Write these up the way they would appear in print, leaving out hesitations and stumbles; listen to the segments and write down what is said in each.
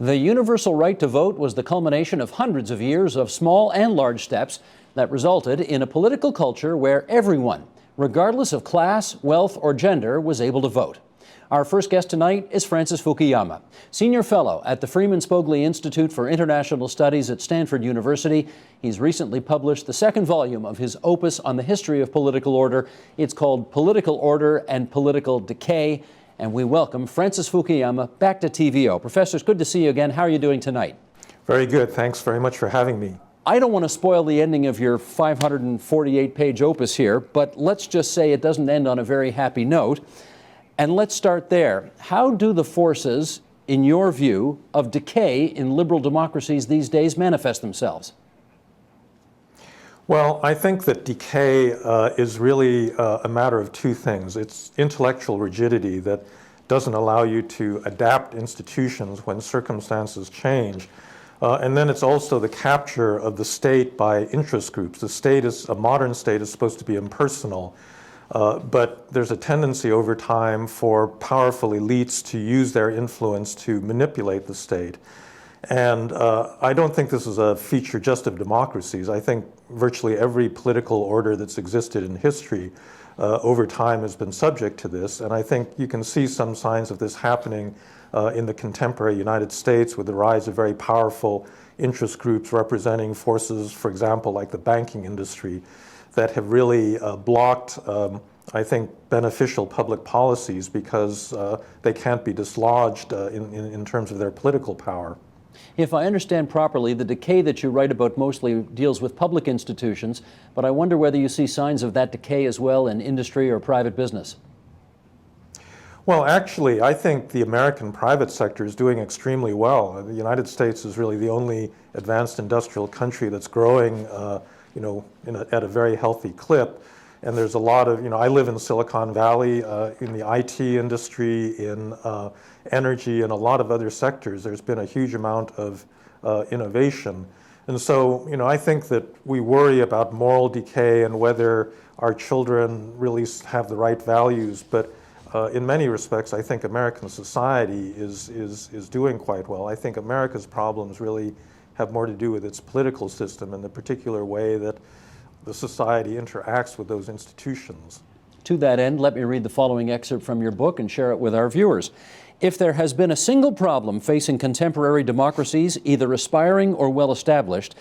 The universal right to vote was the culmination of hundreds of years of small and large steps that resulted in a political culture where everyone, regardless of class, wealth, or gender, was able to vote. Our first guest tonight is Francis Fukuyama, Senior Fellow at the Freeman Spogli Institute for International Studies at Stanford University. He's recently published the second volume of his opus on the history of political order. It's called Political Order and Political Decay. And we welcome Francis Fukuyama back to TVO. Professor, it's good to see you again. How are you doing tonight? Very good. Thanks very much for having me. I don't want to spoil the ending of your 548-page opus here, but let's just say it doesn't end on a very happy note. And let's start there. How do the forces, in your view, of decay in liberal democracies these days manifest themselves? Well, I think that decay is really a matter of two things. It's intellectual rigidity that doesn't allow you to adapt institutions when circumstances change. And then it's also the capture of the state by interest groups. The state a modern state is supposed to be impersonal, but there's a tendency over time for powerful elites to use their influence to manipulate the state. And I don't think this is a feature just of democracies. I think virtually every political order that's existed in history over time has been subject to this. And I think you can see some signs of this happening in the contemporary United States with the rise of very powerful interest groups representing forces, for example, like the banking industry, that have really blocked, I think, beneficial public policies because they can't be dislodged in terms of their political power. If I understand properly, the decay that you write about mostly deals with public institutions, but I wonder whether you see signs of that decay as well in industry or private business. Well, actually, I think the American private sector is doing extremely well. The United States is really the only advanced industrial country that's growing, at a very healthy clip. And there's a lot of, I live in Silicon Valley, in the IT industry, in energy, and a lot of other sectors. There's been a huge amount of innovation. And so, I think that we worry about moral decay and whether our children really have the right values. But in many respects, I think American society is doing quite well. I think America's problems really have more to do with its political system and the particular way that the society interacts with those institutions. To that end, let me read the following excerpt from your book and share it with our viewers. If there has been a single problem facing contemporary democracies, either aspiring or well-established,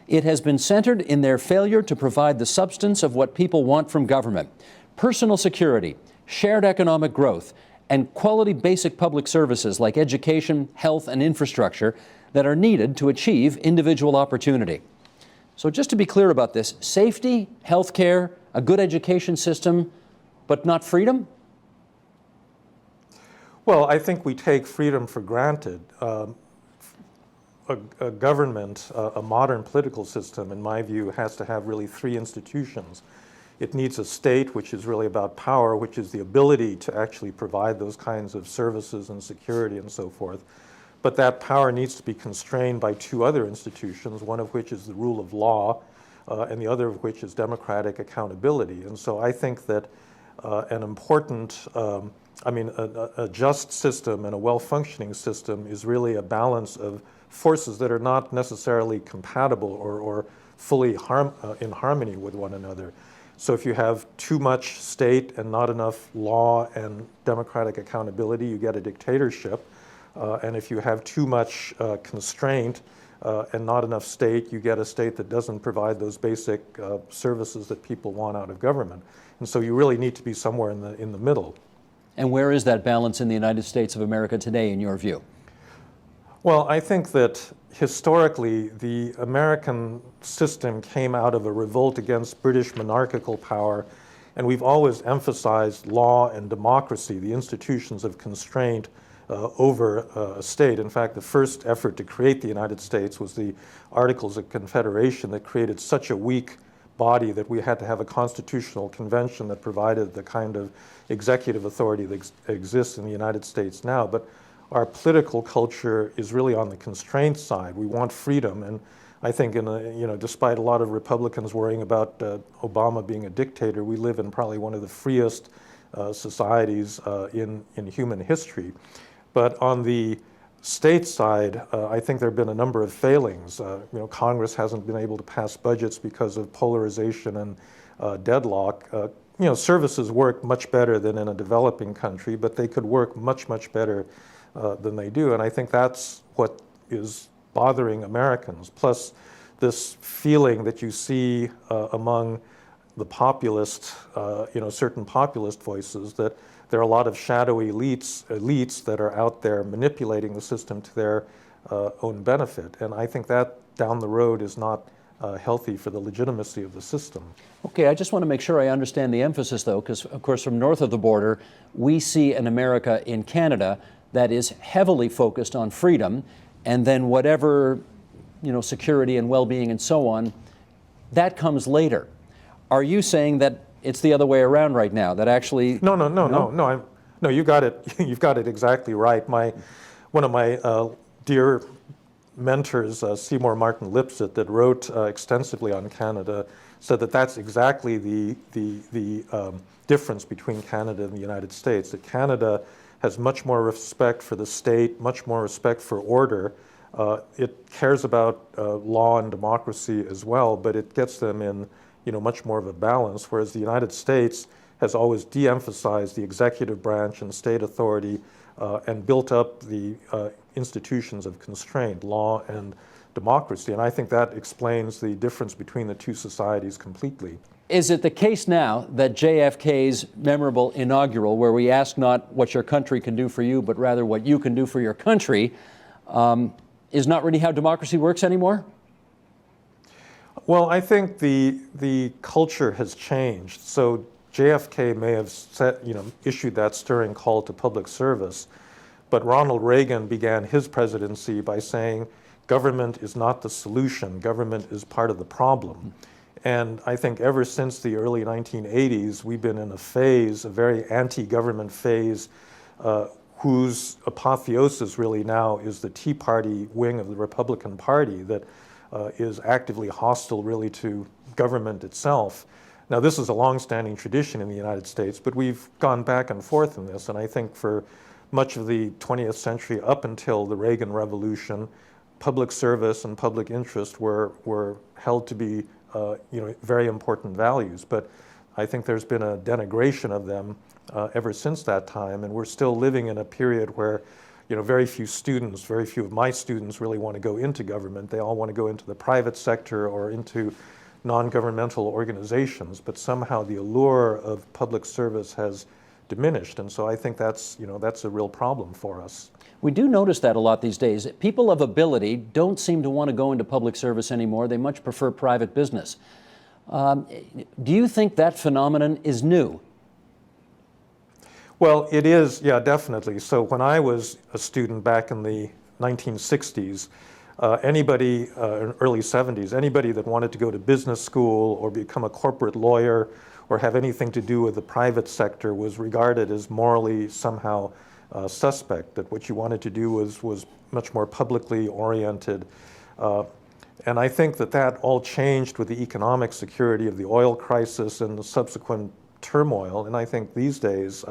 it has been centered in their failure to provide the substance of what people want from government: personal security, shared economic growth, and quality basic public services like education, health, and infrastructure that are needed to achieve individual opportunity. So just to be clear about this, safety, health care, a good education system, but not freedom? Well, I think we take freedom for granted. A government, a modern political system, in my view, has to have really three institutions. It needs a state, which is really about power, which is the ability to actually provide those kinds of services and security and so forth. But that power needs to be constrained by two other institutions, one of which is the rule of law, and the other of which is democratic accountability. And so I think that an important, a just system and a well-functioning system is really a balance of forces that are not necessarily compatible or fully in harmony with one another. So if you have too much state and not enough law and democratic accountability, you get a dictatorship. And if you have too much constraint and not enough state, you get a state that doesn't provide those basic services that people want out of government. And so you really need to be somewhere in the middle. And where is that balance in the United States of America today, in your view? Well, I think that historically the American system came out of a revolt against British monarchical power, and we've always emphasized law and democracy, the institutions of constraint over a state. In fact, the first effort to create the United States was the Articles of Confederation that created such a weak body that we had to have a constitutional convention that provided the kind of executive authority that exists in the United States now. But our political culture is really on the constraint side. We want freedom, and I think despite a lot of Republicans worrying about Obama being a dictator, we live in probably one of the freest societies in human history. But on the stateside, I think there have been a number of failings. Congress hasn't been able to pass budgets because of polarization and deadlock. Services work much better than in a developing country, but they could work much, much better than they do. And I think that's what is bothering Americans. Plus, this feeling that you see among the populist, certain populist voices, that there are a lot of shadowy elites that are out there manipulating the system to their own benefit. And I think that down the road is not healthy for the legitimacy of the system. Okay, I just want to make sure I understand the emphasis, though, because, of course, from north of the border, we see an America in Canada that is heavily focused on freedom, and then whatever, security and well-being and so on, that comes later. Are you saying that it's the other way around right now, that actually... No, you got it. You've got it exactly right. One of my dear mentors, Seymour Martin Lipset, that wrote extensively on Canada, said that that's exactly the difference between Canada and the United States, that Canada has much more respect for the state, much more respect for order. It cares about law and democracy as well, but it gets them in much more of a balance, whereas the United States has always de-emphasized the executive branch and state authority and built up the institutions of constraint, law and democracy. And I think that explains the difference between the two societies completely. Is it the case now that JFK's memorable inaugural, where we ask not what your country can do for you, but rather what you can do for your country, is not really how democracy works anymore? Well, I think the culture has changed. So JFK may have issued that stirring call to public service, but Ronald Reagan began his presidency by saying, government is not the solution, government is part of the problem. And I think ever since the early 1980s, we've been in a very anti-government phase, whose apotheosis really now is the Tea Party wing of the Republican Party that is actively hostile really to government itself. Now, this is a long-standing tradition in the United States, but we've gone back and forth in this, and I think for much of the 20th century up until the Reagan Revolution, public service and public interest were held to be very important values. But I think there's been a denigration of them ever since that time, and we're still living in a period where very few of my students really want to go into government. They all want to go into the private sector or into non-governmental organizations, but somehow the allure of public service has diminished, and so I think that's a real problem for us. We do notice that a lot these days. People of ability don't seem to want to go into public service anymore. They much prefer private business. Do you think that phenomenon is new? Well, it is, yeah, definitely. So when I was a student back in the 1960s, early 70s, anybody that wanted to go to business school or become a corporate lawyer or have anything to do with the private sector was regarded as morally somehow suspect, that what you wanted to do was much more publicly oriented. And I think that all changed with the economic security of the oil crisis and the subsequent turmoil. And I think these days,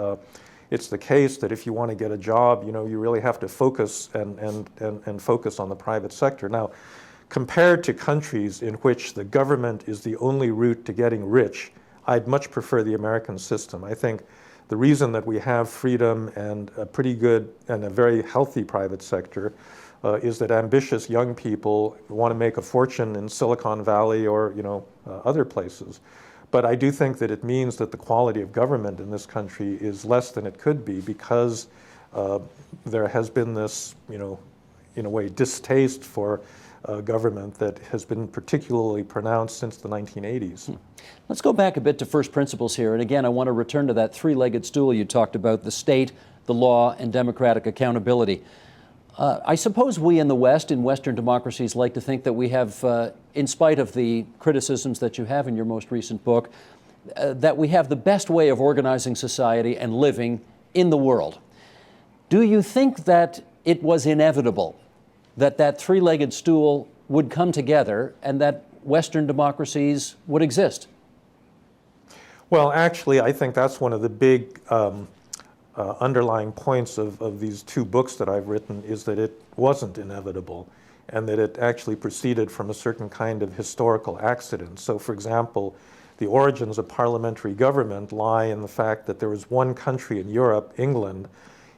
it's the case that if you want to get a job, you really have to focus and focus on the private sector. Now, compared to countries in which the government is the only route to getting rich, I'd much prefer the American system. I think the reason that we have freedom and a pretty good and a very healthy private sector is that ambitious young people want to make a fortune in Silicon Valley or other places. But I do think that it means that the quality of government in this country is less than it could be because there has been this, in a way, distaste for government that has been particularly pronounced since the 1980s. Let's go back a bit to first principles here. And again, I want to return to that three-legged stool you talked about, the state, the law, and democratic accountability. I suppose we in the West, in Western democracies, like to think that we have, in spite of the criticisms that you have in your most recent book, that we have the best way of organizing society and living in the world. Do you think that it was inevitable that that three-legged stool would come together and that Western democracies would exist? Well, actually, I think that's one of the big underlying points of these two books that I've written is that it wasn't inevitable and that it actually proceeded from a certain kind of historical accident. So, for example, the origins of parliamentary government lie in the fact that there was one country in Europe, England,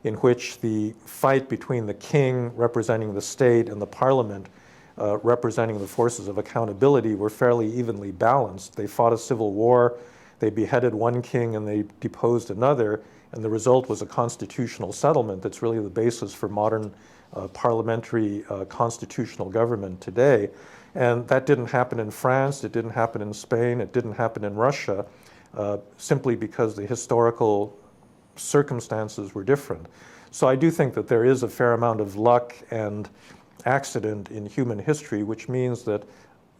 in which the fight between the king representing the state and the parliament representing the forces of accountability were fairly evenly balanced. They fought a civil war, they beheaded one king and they deposed another, and the result was a constitutional settlement that's really the basis for modern parliamentary constitutional government today. And that didn't happen in France, it didn't happen in Spain, it didn't happen in Russia, simply because the historical circumstances were different. So I do think that there is a fair amount of luck and accident in human history, which means that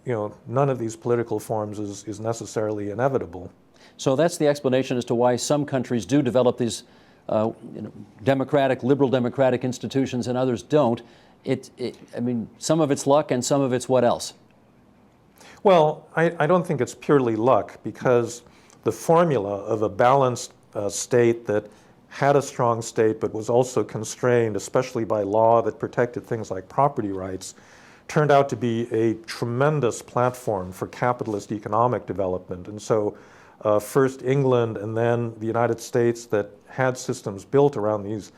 none of these political forms is necessarily inevitable. So that's the explanation as to why some countries do develop these democratic, liberal democratic institutions and others don't. I mean, some of it's luck and some of it's what else? Well, I don't think it's purely luck, because the formula of a balanced state that had a strong state but was also constrained, especially by law that protected things like property rights, turned out to be a tremendous platform for capitalist economic development. And so first England and then the United States, that had systems built around these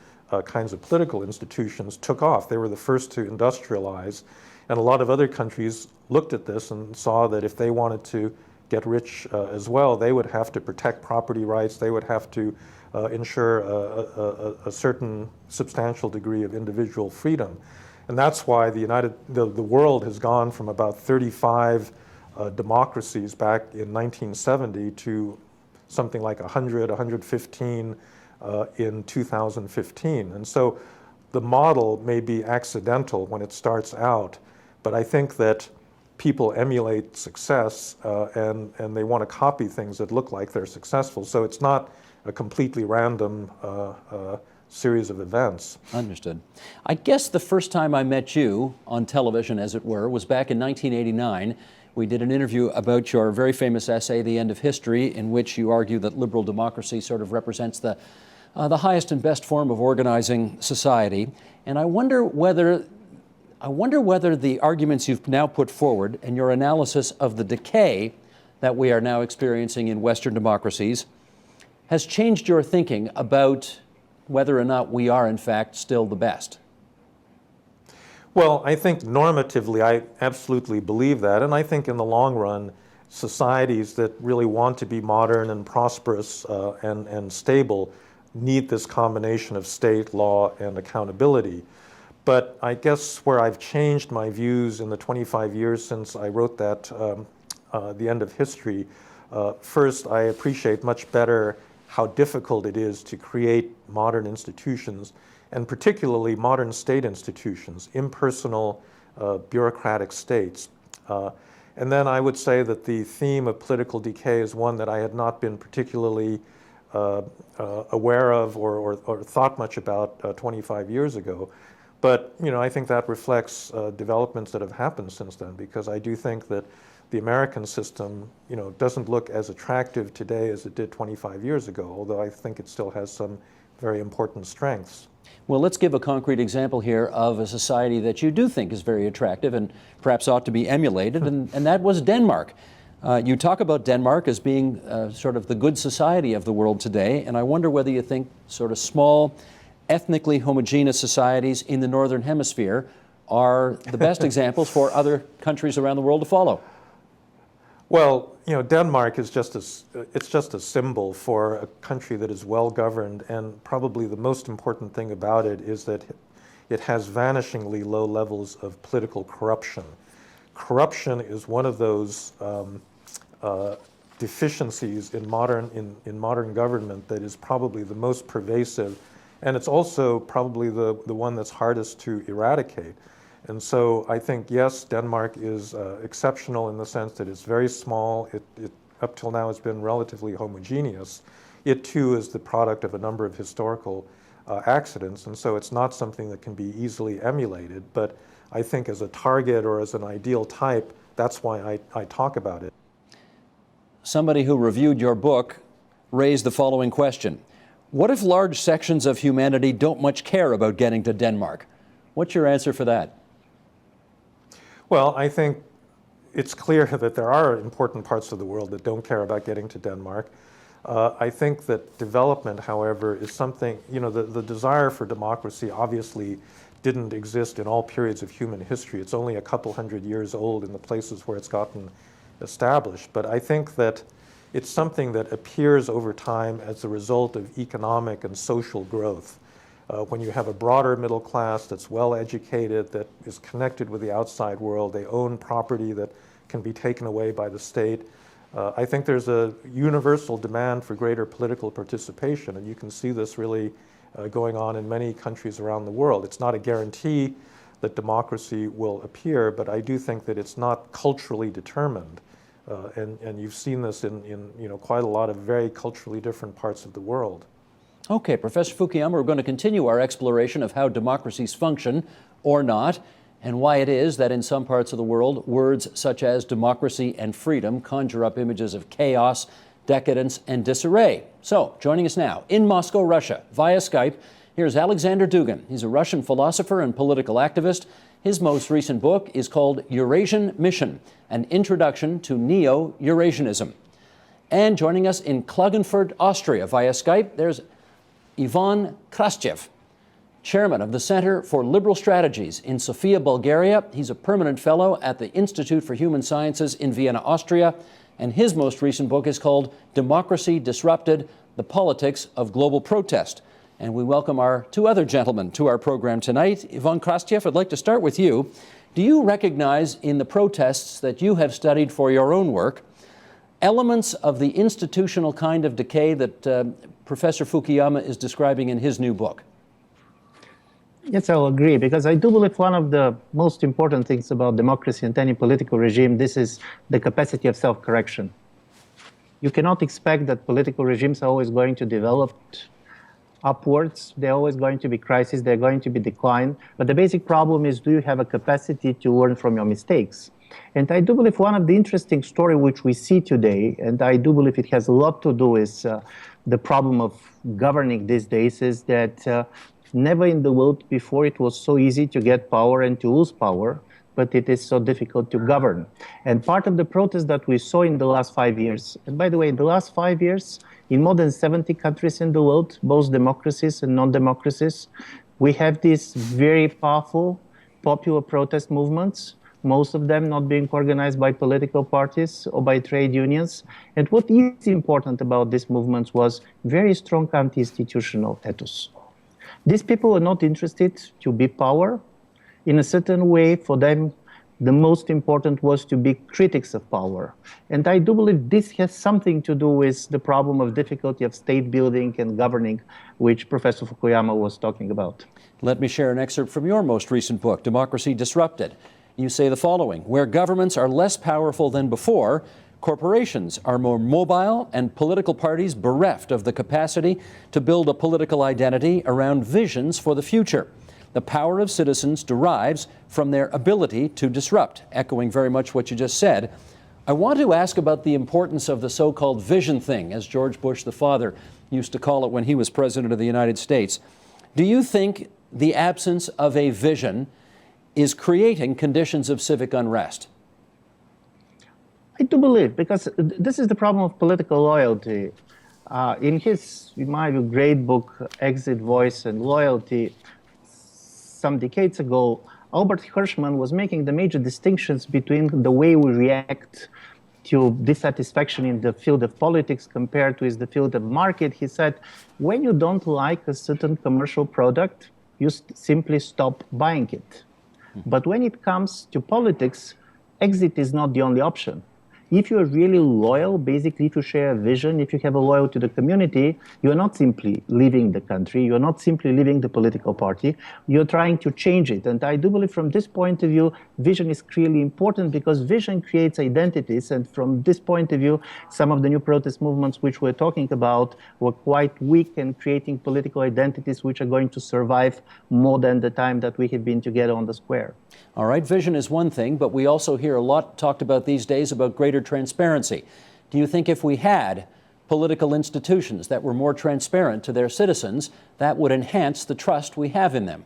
kinds of political institutions, took off. They were the first to industrialize. And a lot of other countries looked at this and saw that if they wanted to get rich as well, they would have to protect property rights, they would have to ensure a certain substantial degree of individual freedom. And that's why the world has gone from about 35 democracies back in 1970 to something like 100, 115 in 2015. And so the model may be accidental when it starts out, but I think that people emulate success and they want to copy things that look like they're successful. So it's not a completely random series of events. Understood. I guess the first time I met you on television, as it were, was back in 1989. We did an interview about your very famous essay, The End of History, in which you argue that liberal democracy sort of represents the highest and best form of organizing society. And I wonder whether the arguments you've now put forward and your analysis of the decay that we are now experiencing in Western democracies has changed your thinking about whether or not we are, in fact, still the best. Well, I think normatively, I absolutely believe that. And I think in the long run, societies that really want to be modern and prosperous and stable need this combination of state, law, and accountability. But I guess where I've changed my views in the 25 years since I wrote that, The End of History, first, I appreciate much better how difficult it is to create modern institutions, and particularly modern state institutions, impersonal, bureaucratic states. And then I would say that the theme of political decay is one that I had not been particularly aware of or thought much about 25 years ago. But I think that reflects developments that have happened since then, because I do think that the American system, doesn't look as attractive today as it did 25 years ago, although I think it still has some very important strengths. Well, let's give a concrete example here of a society that you do think is very attractive and perhaps ought to be emulated, and that was Denmark. You talk about Denmark as being sort of the good society of the world today, and I wonder whether you think sort of small, ethnically homogeneous societies in the Northern Hemisphere are the best examples for other countries around the world to follow. Well, Denmark is just a symbol for a country that is well governed, and probably the most important thing about it is that it has vanishingly low levels of political corruption. Corruption is one of those deficiencies in modern government that is probably the most pervasive, and it's also probably the one that's hardest to eradicate. And so I think, yes, Denmark is exceptional in the sense that it's very small. It up till now has been relatively homogeneous. It too is the product of a number of historical accidents, and so it's not something that can be easily emulated. But I think as a target or as an ideal type, that's why I talk about it. Somebody who reviewed your book raised the following question. What if large sections of humanity don't much care about getting to Denmark? What's your answer for that? Well, I think it's clear that there are important parts of the world that don't care about getting to Denmark. I think that development, however, is something, the desire for democracy obviously didn't exist in all periods of human history. It's only a couple hundred years old in the places where it's gotten established. But I think that it's something that appears over time as a result of economic and social growth. When you have a broader middle class that's well educated, that is connected with the outside world, they own property that can be taken away by the state. I think there's a universal demand for greater political participation, and you can see this really going on in many countries around the world. It's not a guarantee that democracy will appear, but I do think that it's not culturally determined. And you've seen this in quite a lot of very culturally different parts of the world. Okay, Professor Fukuyama, we're going to continue our exploration of how democracies function or not, and why it is that in some parts of the world, words such as democracy and freedom conjure up images of chaos, decadence, and disarray. So, joining us now in Moscow, Russia, via Skype, here's Alexander Dugin. He's a Russian philosopher and political activist. His most recent book is called Eurasian Mission, an introduction to Neo-Eurasianism. And joining us in Klagenfurt, Austria, via Skype, there's Ivan Krastev, chairman of the Center for Liberal Strategies in Sofia, Bulgaria. He's a permanent fellow at the Institute for Human Sciences in Vienna, Austria, and his most recent book is called Democracy Disrupted: The Politics of Global Protest. And we welcome our two other gentlemen to our program tonight. Ivan Krastev, I'd like to start with you. Do you recognize in the protests that you have studied for your own work elements of the institutional kind of decay that Professor Fukuyama is describing in his new book? Yes, I'll agree, because I do believe one of the most important things about democracy and any political regime, this is the capacity of self-correction. You cannot expect that political regimes are always going to develop upwards. There are always going to be crises, there are going to be decline. But the basic problem is, do you have a capacity to learn from your mistakes? And I do believe one of the interesting stories which we see today, and I do believe it has a lot to do with the problem of governing these days, is that never in the world before it was so easy to get power and to lose power, but it is so difficult to govern. And part of the protest that we saw in the last 5 years, and by the way, in the last 5 years, in more than 70 countries in the world, both democracies and non-democracies, we have these very powerful popular protest movements, most of them not being organized by political parties or by trade unions. And what is important about these movements was very strong anti-institutional ethos. These people are not interested to be power. In a certain way, for them, the most important was to be critics of power. And I do believe this has something to do with the problem of difficulty of state building and governing, which Professor Fukuyama was talking about. Let me share an excerpt from your most recent book, Democracy Disrupted. You say the following: where governments are less powerful than before, corporations are more mobile and political parties bereft of the capacity to build a political identity around visions for the future. The power of citizens derives from their ability to disrupt, echoing very much what you just said. I want to ask about the importance of the so-called vision thing, as George Bush the father used to call it when he was president of the United States. Do you think the absence of a vision is creating conditions of civic unrest? I do believe, because this is the problem of political loyalty. In his, in my view, great book, Exit, Voice, and Loyalty, some decades ago, Albert Hirschman was making the major distinctions between the way we react to dissatisfaction in the field of politics compared to the field of market. He said, when you don't like a certain commercial product, you simply stop buying it. But when it comes to politics, exit is not the only option. If you're really loyal, basically if you share a vision, if you have a loyalty to the community, you're not simply leaving the country, you're not simply leaving the political party, you're trying to change it. And I do believe from this point of view, vision is clearly important, because vision creates identities. And from this point of view, some of the new protest movements which we're talking about were quite weak in creating political identities which are going to survive more than the time that we have been together on the square. All right, vision is one thing, but we also hear a lot talked about these days about greater transparency. Do you think if we had political institutions that were more transparent to their citizens, that would enhance the trust we have in them.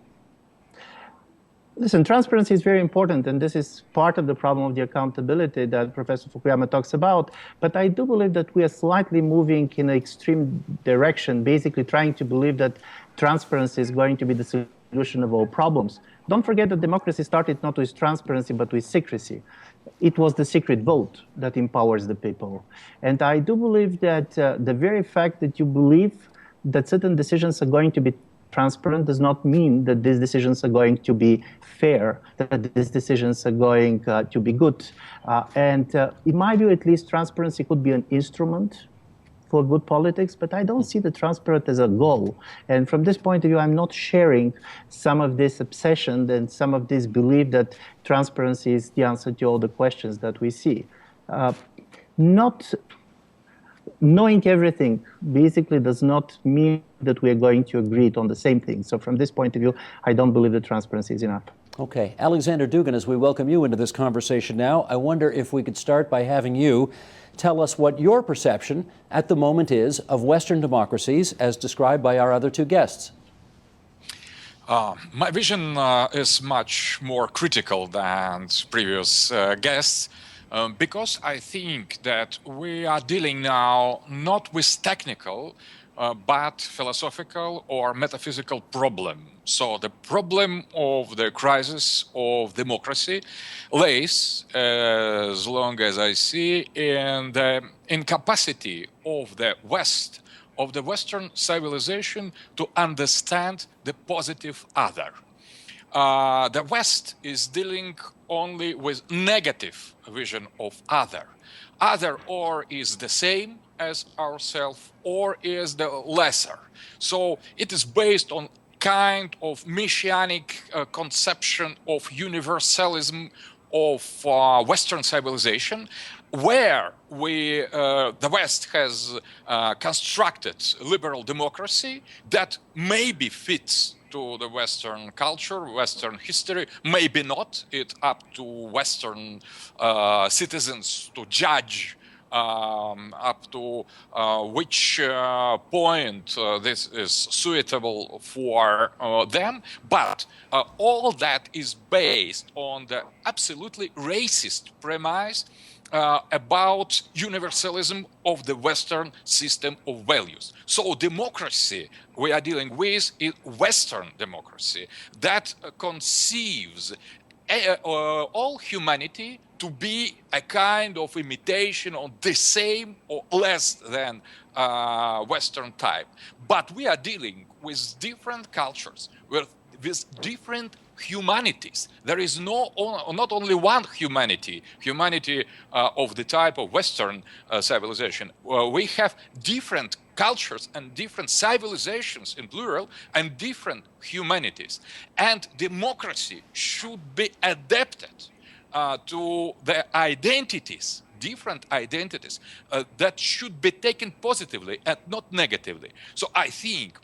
Listen, transparency is very important, and this is part of the problem of the accountability that Professor Fukuyama talks about. But I do believe that we are slightly moving in an extreme direction, basically trying to believe that transparency is going to be the solution of all problems. Don't forget that democracy started not with transparency, but with secrecy. It was the secret vote that empowers the people. And I do believe that the very fact that you believe that certain decisions are going to be transparent does not mean that these decisions are going to be fair, that these decisions are going to be good. In my view, at least, transparency could be an instrument for good politics, but I don't see the transparent as a goal. And from this point of view, I'm not sharing some of this obsession and some of this belief that transparency is the answer to all the questions that we see. Not knowing everything basically does not mean that we are going to agree on the same thing. So from this point of view, I don't believe that transparency is enough. Okay. Alexander Dugin, as we welcome you into this conversation now, I wonder if we could start by having you tell us what your perception at the moment is of Western democracies as described by our other two guests. My vision is much more critical than previous guests. Because I think that we are dealing now not with technical, but philosophical or metaphysical problem. So the problem of the crisis of democracy lays, as long as I see, in the incapacity of the West, of the Western civilization to understand the positive other. The West is dealing only with negative vision of other. Other or is the same as ourselves or is the lesser. So it is based on kind of messianic conception of universalism of Western civilization, where the West has constructed liberal democracy that maybe fits to the Western culture, Western history, maybe not. It's up to Western citizens to judge up to which point this is suitable for them. But all that is based on the absolutely racist premise about universalism of the Western system of values. So democracy we are dealing with is Western democracy that conceives all humanity to be a kind of imitation of the same or less than Western type. But we are dealing with different cultures, with different humanities. There is not only one humanity of the type of Western civilization. We have different cultures and different civilizations in plural and different humanities. And democracy should be adapted to the identities, different identities that should be taken positively and not negatively. So I think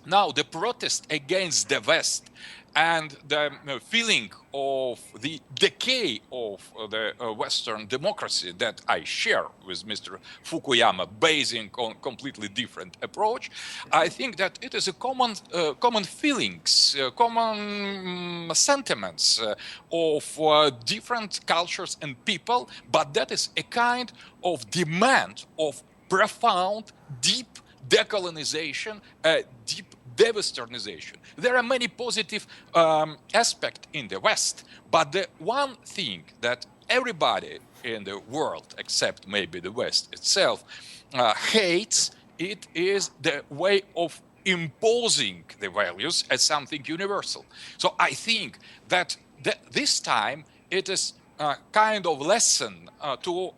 now the protest against the West and the feeling of the decay of the Western democracy that I share with Mr. Fukuyama, basing on completely different approach, I think that it is a common feelings, common sentiments of different cultures and people, but that is a kind of demand of profound, deep decolonization, deep de-Westernization. There are many positive aspects in the West, but the one thing that everybody in the world, except maybe the West itself, hates, it is the way of imposing the values as something universal. So I think that this time it is a kind of lesson to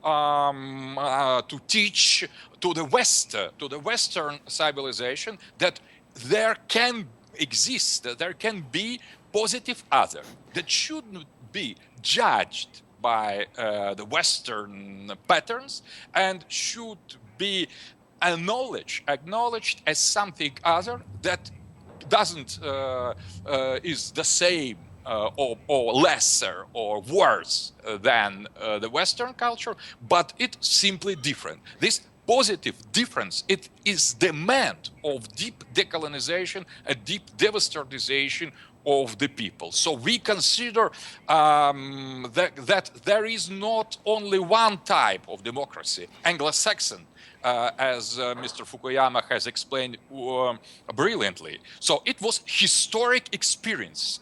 teach to the West, to the Western civilization, that there can exist, that there can be positive other that shouldn't be judged by the Western patterns and should be acknowledged as something other that doesn't is the same or lesser or worse than the Western culture, but it's simply different. This positive difference. It is demand of deep decolonization, a deep devastation of the people. So we consider that there is not only one type of democracy, Anglo-Saxon, as Mr. Fukuyama has explained brilliantly. So it was historic experience.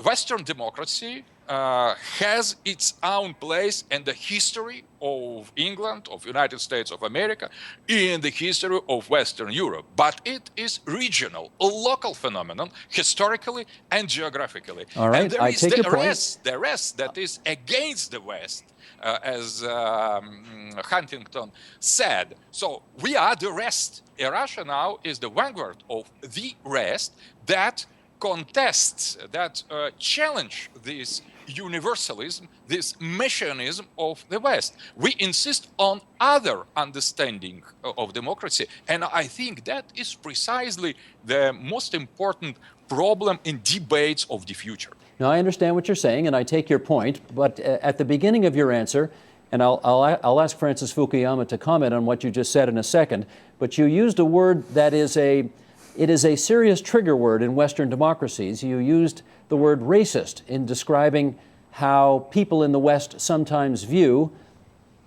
Western democracy has its own place in the history of England, of United States of America, in the history of Western Europe. But it is regional, a local phenomenon, historically and geographically. All right, and there I is take your point. the rest that is against the West, as Huntington said. So we are the rest. Russia now is the vanguard of the rest that contests, that challenge this universalism, this messianism of the West. We insist on other understanding of democracy, and I think that is precisely the most important problem in debates of the future. Now, I understand what you're saying, and I take your point, but at the beginning of your answer, and I'll ask Francis Fukuyama to comment on what you just said in a second, but you used a word that is it is a serious trigger word in Western democracies. You used the word racist in describing how people in the West sometimes view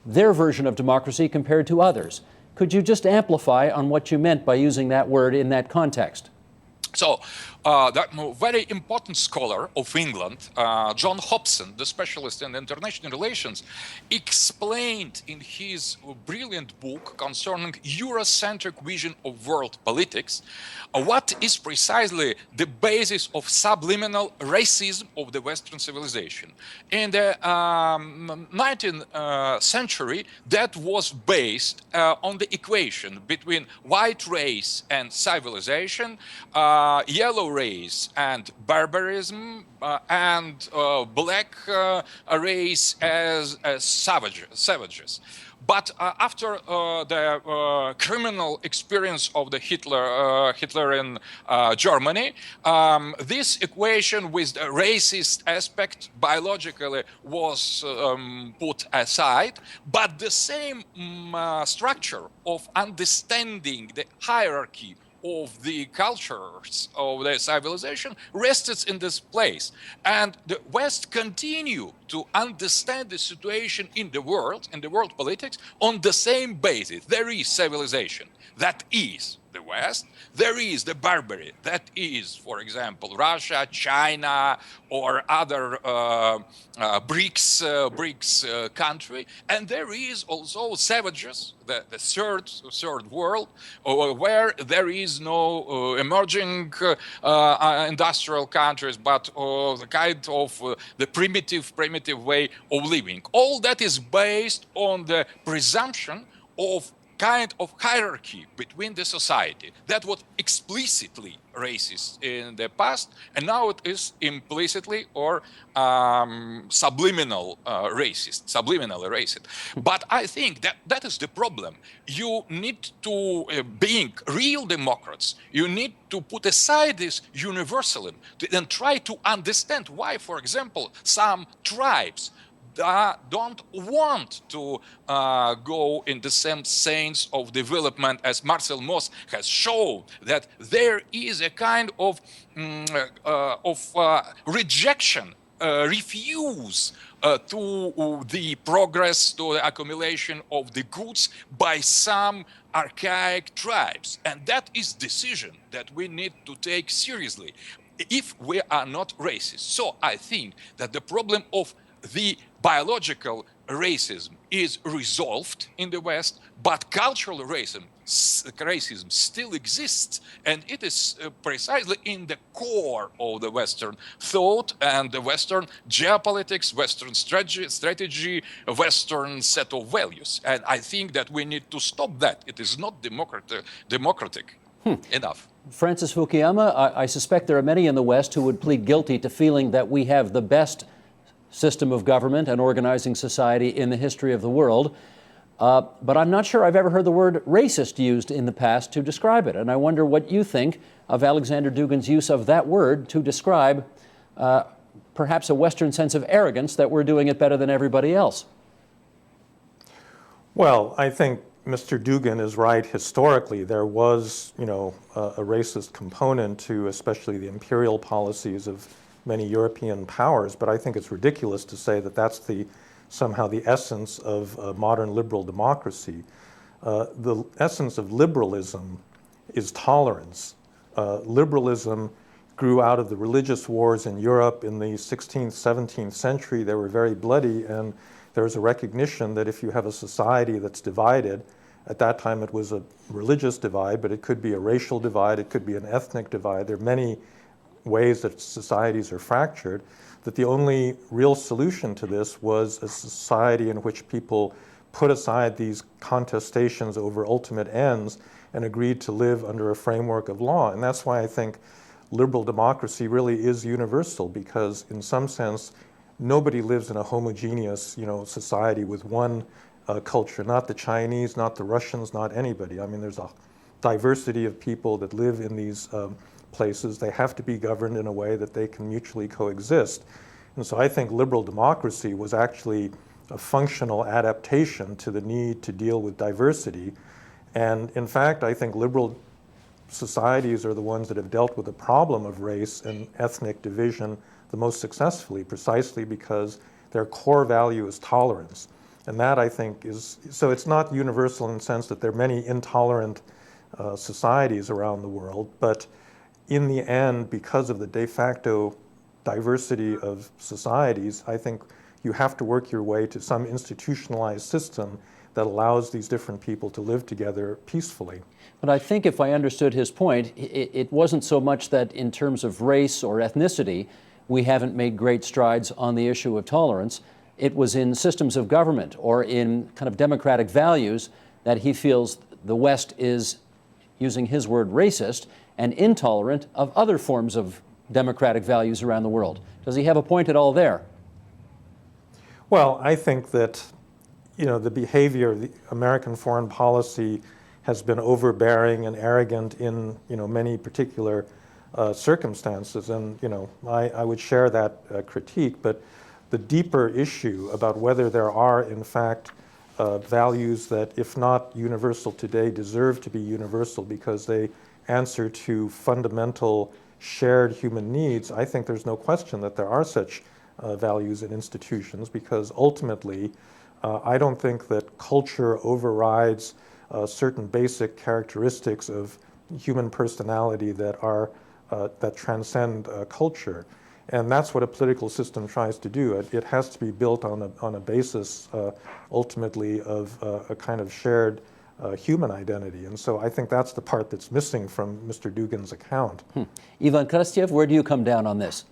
their version of democracy compared to others. Could you just amplify on what you meant by using that word in that context? So, that very important scholar of England, John Hobson, the specialist in international relations, explained in his brilliant book concerning Eurocentric vision of world politics what is precisely the basis of subliminal racism of the Western civilization. In the 19th century, that was based on the equation between white race and civilization, yellow race and barbarism, and black race as savages. But after the criminal experience of the Hitler in Germany, this equation with the racist aspect biologically was put aside, but the same structure of understanding the hierarchy of the cultures of the civilization rested in this place. And the West continue to understand the situation in the world politics, on the same basis. There is civilization, that is the West. There is the barbary, that is, for example, Russia, China, or other BRICS country. And there is also savages, the third world, where there is no emerging industrial countries, but the kind of the primitive way of living. All that is based on the presumption of kind of hierarchy between the society. That was explicitly racist in the past, and now it is implicitly or subliminally racist. But I think that is the problem. You need to, being real Democrats, you need to put aside this universalism and try to understand why, for example, some tribes don't want to go in the same sense of development as Marcel Mauss has shown, that there is a kind of rejection, refuse to the progress, to the accumulation of the goods by some archaic tribes. And that is decision that we need to take seriously if we are not racist. So I think that the problem of the biological racism is resolved in the West, but cultural racism still exists, and it is precisely in the core of the Western thought and the Western geopolitics, Western strategy, Western set of values. And I think that we need to stop that. It is not democratic enough. Francis Fukuyama, I suspect there are many in the West who would plead guilty to feeling that we have the best system of government and organizing society in the history of the world. But I'm not sure I've ever heard the word racist used in the past to describe it. And I wonder what you think of Alexander Dugin's use of that word to describe perhaps a Western sense of arrogance that we're doing it better than everybody else. Well, I think Mr. دوغين is right. Historically, there was, a racist component to especially the imperial policies of many European powers, but I think it's ridiculous to say that that's somehow the essence of modern liberal democracy. The essence of liberalism is tolerance. Liberalism grew out of the religious wars in Europe in the 16th, 17th century. They were very bloody, and there's a recognition that if you have a society that's divided, at that time it was a religious divide, but it could be a racial divide, it could be an ethnic divide. There are many ways that societies are fractured, that the only real solution to this was a society in which people put aside these contestations over ultimate ends and agreed to live under a framework of law. And that's why I think liberal democracy really is universal, because in some sense, nobody lives in a homogeneous, society with one culture, not the Chinese, not the Russians, not anybody. I mean, there's a diversity of people that live in these places. They have to be governed in a way that they can mutually coexist. And so I think liberal democracy was actually a functional adaptation to the need to deal with diversity. And in fact, I think liberal societies are the ones that have dealt with the problem of race and ethnic division the most successfully, precisely because their core value is tolerance. And that, I think, so it's not universal in the sense that there are many intolerant societies around the world, but in the end, because of the de facto diversity of societies, I think you have to work your way to some institutionalized system that allows these different people to live together peacefully. But I think if I understood his point, it wasn't so much that in terms of race or ethnicity, we haven't made great strides on the issue of tolerance. It was in systems of government or in kind of democratic values that he feels the West is, using his word, racist and intolerant of other forms of democratic values around the world. Does he have a point at all there? Well, I think that, the behavior of the American foreign policy has been overbearing and arrogant in, many particular circumstances. And, I would share that critique, but the deeper issue about whether there are, in fact, values that, if not universal today, deserve to be universal because they answer to fundamental shared human needs, I think there's no question that there are such values and institutions, because ultimately, I don't think that culture overrides certain basic characteristics of human personality that are that transcend culture. And that's what a political system tries to do. It has to be built on a basis, ultimately, of a kind of shared human identity. And so I think that's the part that's missing from Mr. Dougin's account. Ivan Krastyev, where do you come down on this?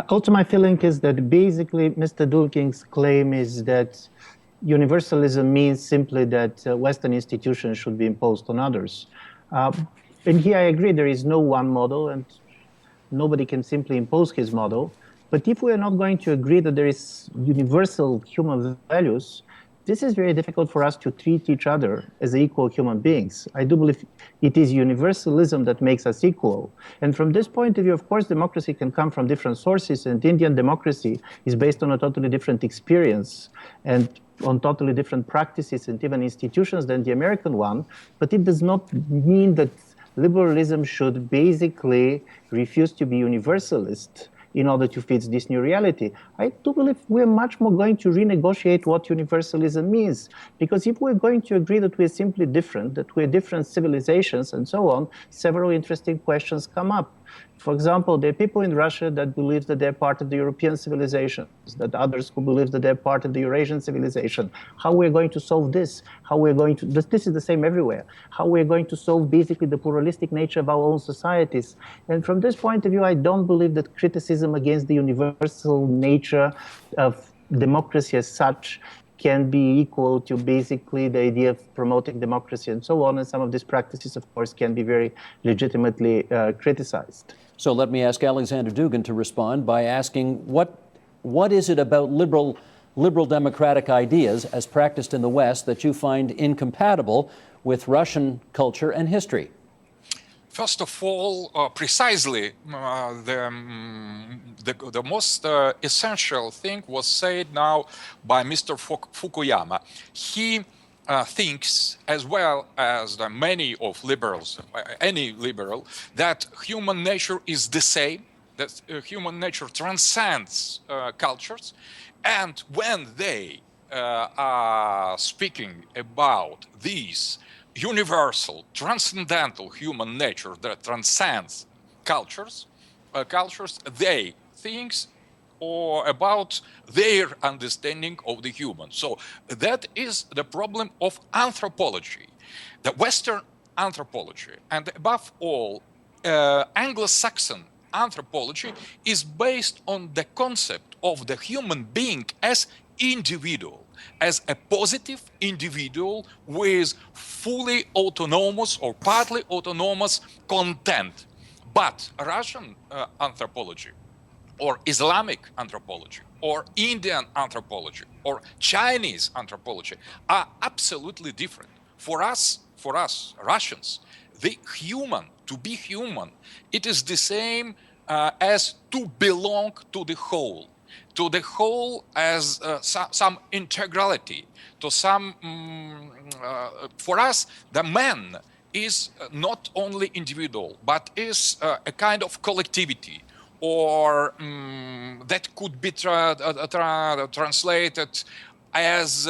Also, my feeling is that basically Mr. Dougin's claim is that universalism means simply that Western institutions should be imposed on others. And here I agree, there is no one model, and nobody can simply impose his model. But if we are not going to agree that there is universal human values, this is very difficult for us to treat each other as equal human beings. I do believe it is universalism that makes us equal. And from this point of view, of course, democracy can come from different sources, and Indian democracy is based on a totally different experience and on totally different practices and even institutions than the American one. But it does not mean that liberalism should basically refuse to be universalist in order to fit this new reality. I do believe we're much more going to renegotiate what universalism means. Because if we're going to agree that we're simply different, that we're different civilizations and so on, several interesting questions come up. For example, there are people in Russia that believe that they're part of the European civilization, that others who believe that they're part of the Eurasian civilization. How we're going to solve this? How we're going to, this is the same everywhere. How we're going to solve basically the pluralistic nature of our own societies. And from this point of view, I don't believe that criticism against the universal nature of democracy as such can be equal to basically the idea of promoting democracy and so on. And some of these practices, of course, can be very legitimately criticized. So let me ask Alexander Dugin to respond by asking what is it about liberal democratic ideas as practiced in the West that you find incompatible with Russian culture and history? First of all, precisely the most essential thing was said now by Mr. Fukuyama. He thinks, as well as the many of liberals, any liberal, that human nature is the same, that human nature transcends cultures, and when they are speaking about this universal, transcendental human nature that transcends cultures, they think or about their understanding of the human. So that is the problem of anthropology, the Western anthropology, and above all, Anglo-Saxon anthropology is based on the concept of the human being as individual, as a positive individual with fully autonomous or partly autonomous content. But Russian anthropology, or Islamic anthropology, or Indian anthropology, or Chinese anthropology are absolutely different. For us Russians, the human, to be human, it is the same as to belong to the whole as some integrality, to some, for us, the man is not only individual, but is a kind of collectivity, or that could be translated as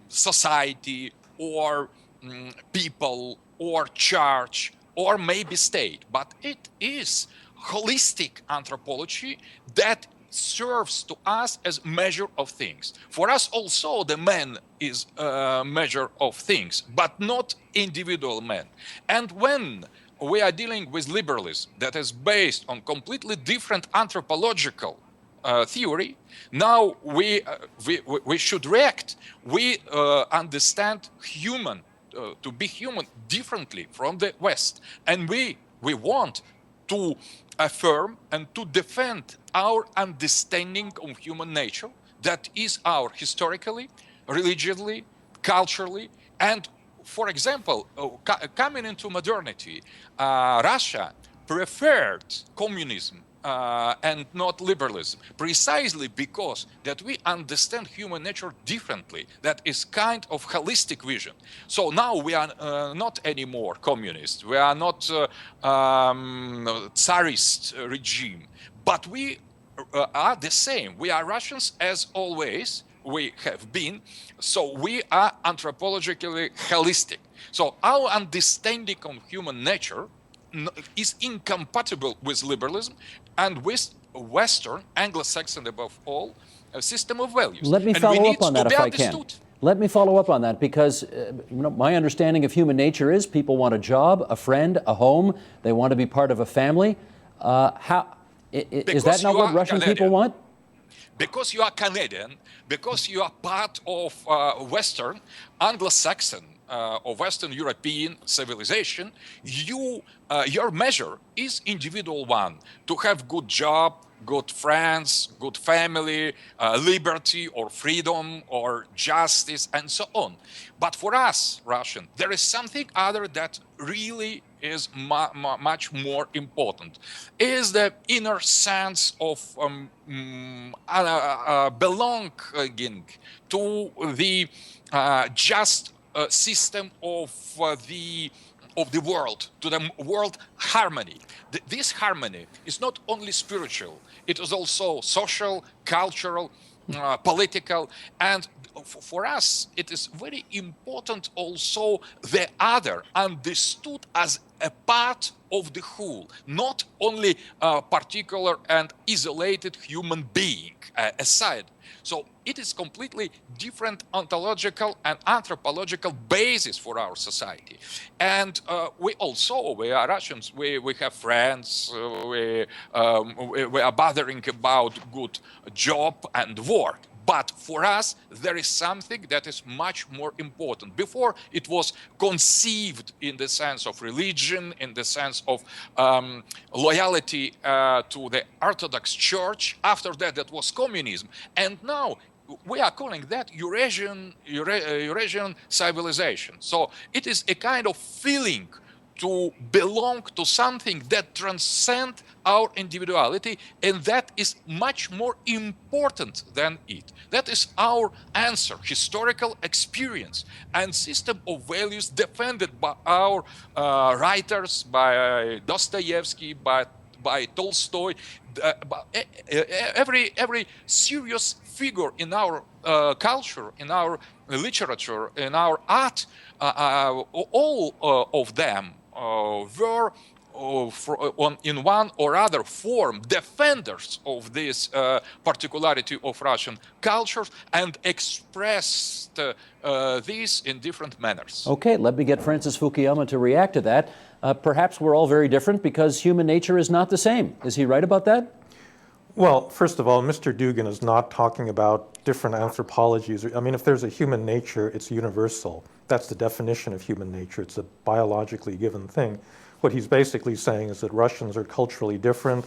society, or people, or church, or maybe state. But it is holistic anthropology that serves to us as measure of things. For us also, the man is a measure of things, but not individual man. And when we are dealing with liberalism that is based on completely different anthropological theory, now we should react. We understand human, to be human, differently from the West. And we want to affirm and to defend our understanding of human nature that is our historically, religiously, culturally, and, for example, coming into modernity, Russia preferred communism and not liberalism, precisely because that we understand human nature differently. That is kind of holistic vision. So now we are not anymore communist. We are not Tsarist regime, but we are the same. We are Russians as always we have been. So we are anthropologically holistic. So our understanding of human nature is incompatible with liberalism and with Western, Anglo-Saxon above all, system of values. Let me follow up on that if I can. Let me follow up on that, because my understanding of human nature is people want a job, a friend, a home. They want to be part of a family. Is that not what Russian people want? Because you are Canadian, because you are part of Western, Anglo-Saxon, or Western European civilization, your measure is individual one, to have good job, good friends, good family, liberty or freedom or justice, and so on. But for us, Russian, there is something other that really is much more important, is the inner sense of belonging to the just system of the world, to the world harmony. This harmony is not only spiritual, it is also social, cultural, political, and for us it is very important also the other understood as a part of the whole, not only a particular and isolated human being aside. So it is completely different ontological and anthropological basis for our society. And we are Russians, we have friends, we are bothering about good job and work. But for us, there is something that is much more important. Before, it was conceived in the sense of religion, in the sense of loyalty to the Orthodox Church. After that, that was communism. And now, we are calling that Eurasian civilization. So it is a kind of feeling to belong to something that transcends our individuality, and that is much more important than it. That is our answer, historical experience and system of values defended by our writers, by Dostoevsky, by Tolstoy, every serious figure in our culture, in our literature, in our art, all of them were in one or other form defenders of this particularity of Russian culture and expressed this in different manners. Okay, let me get Francis Fukuyama to react to that. Perhaps we're all very different because human nature is not the same. Is he right about that? Well, first of all, Mr. Dougan is not talking about different anthropologies. I mean, if there's a human nature, it's universal. That's the definition of human nature. It's a biologically given thing. What he's basically saying is that Russians are culturally different.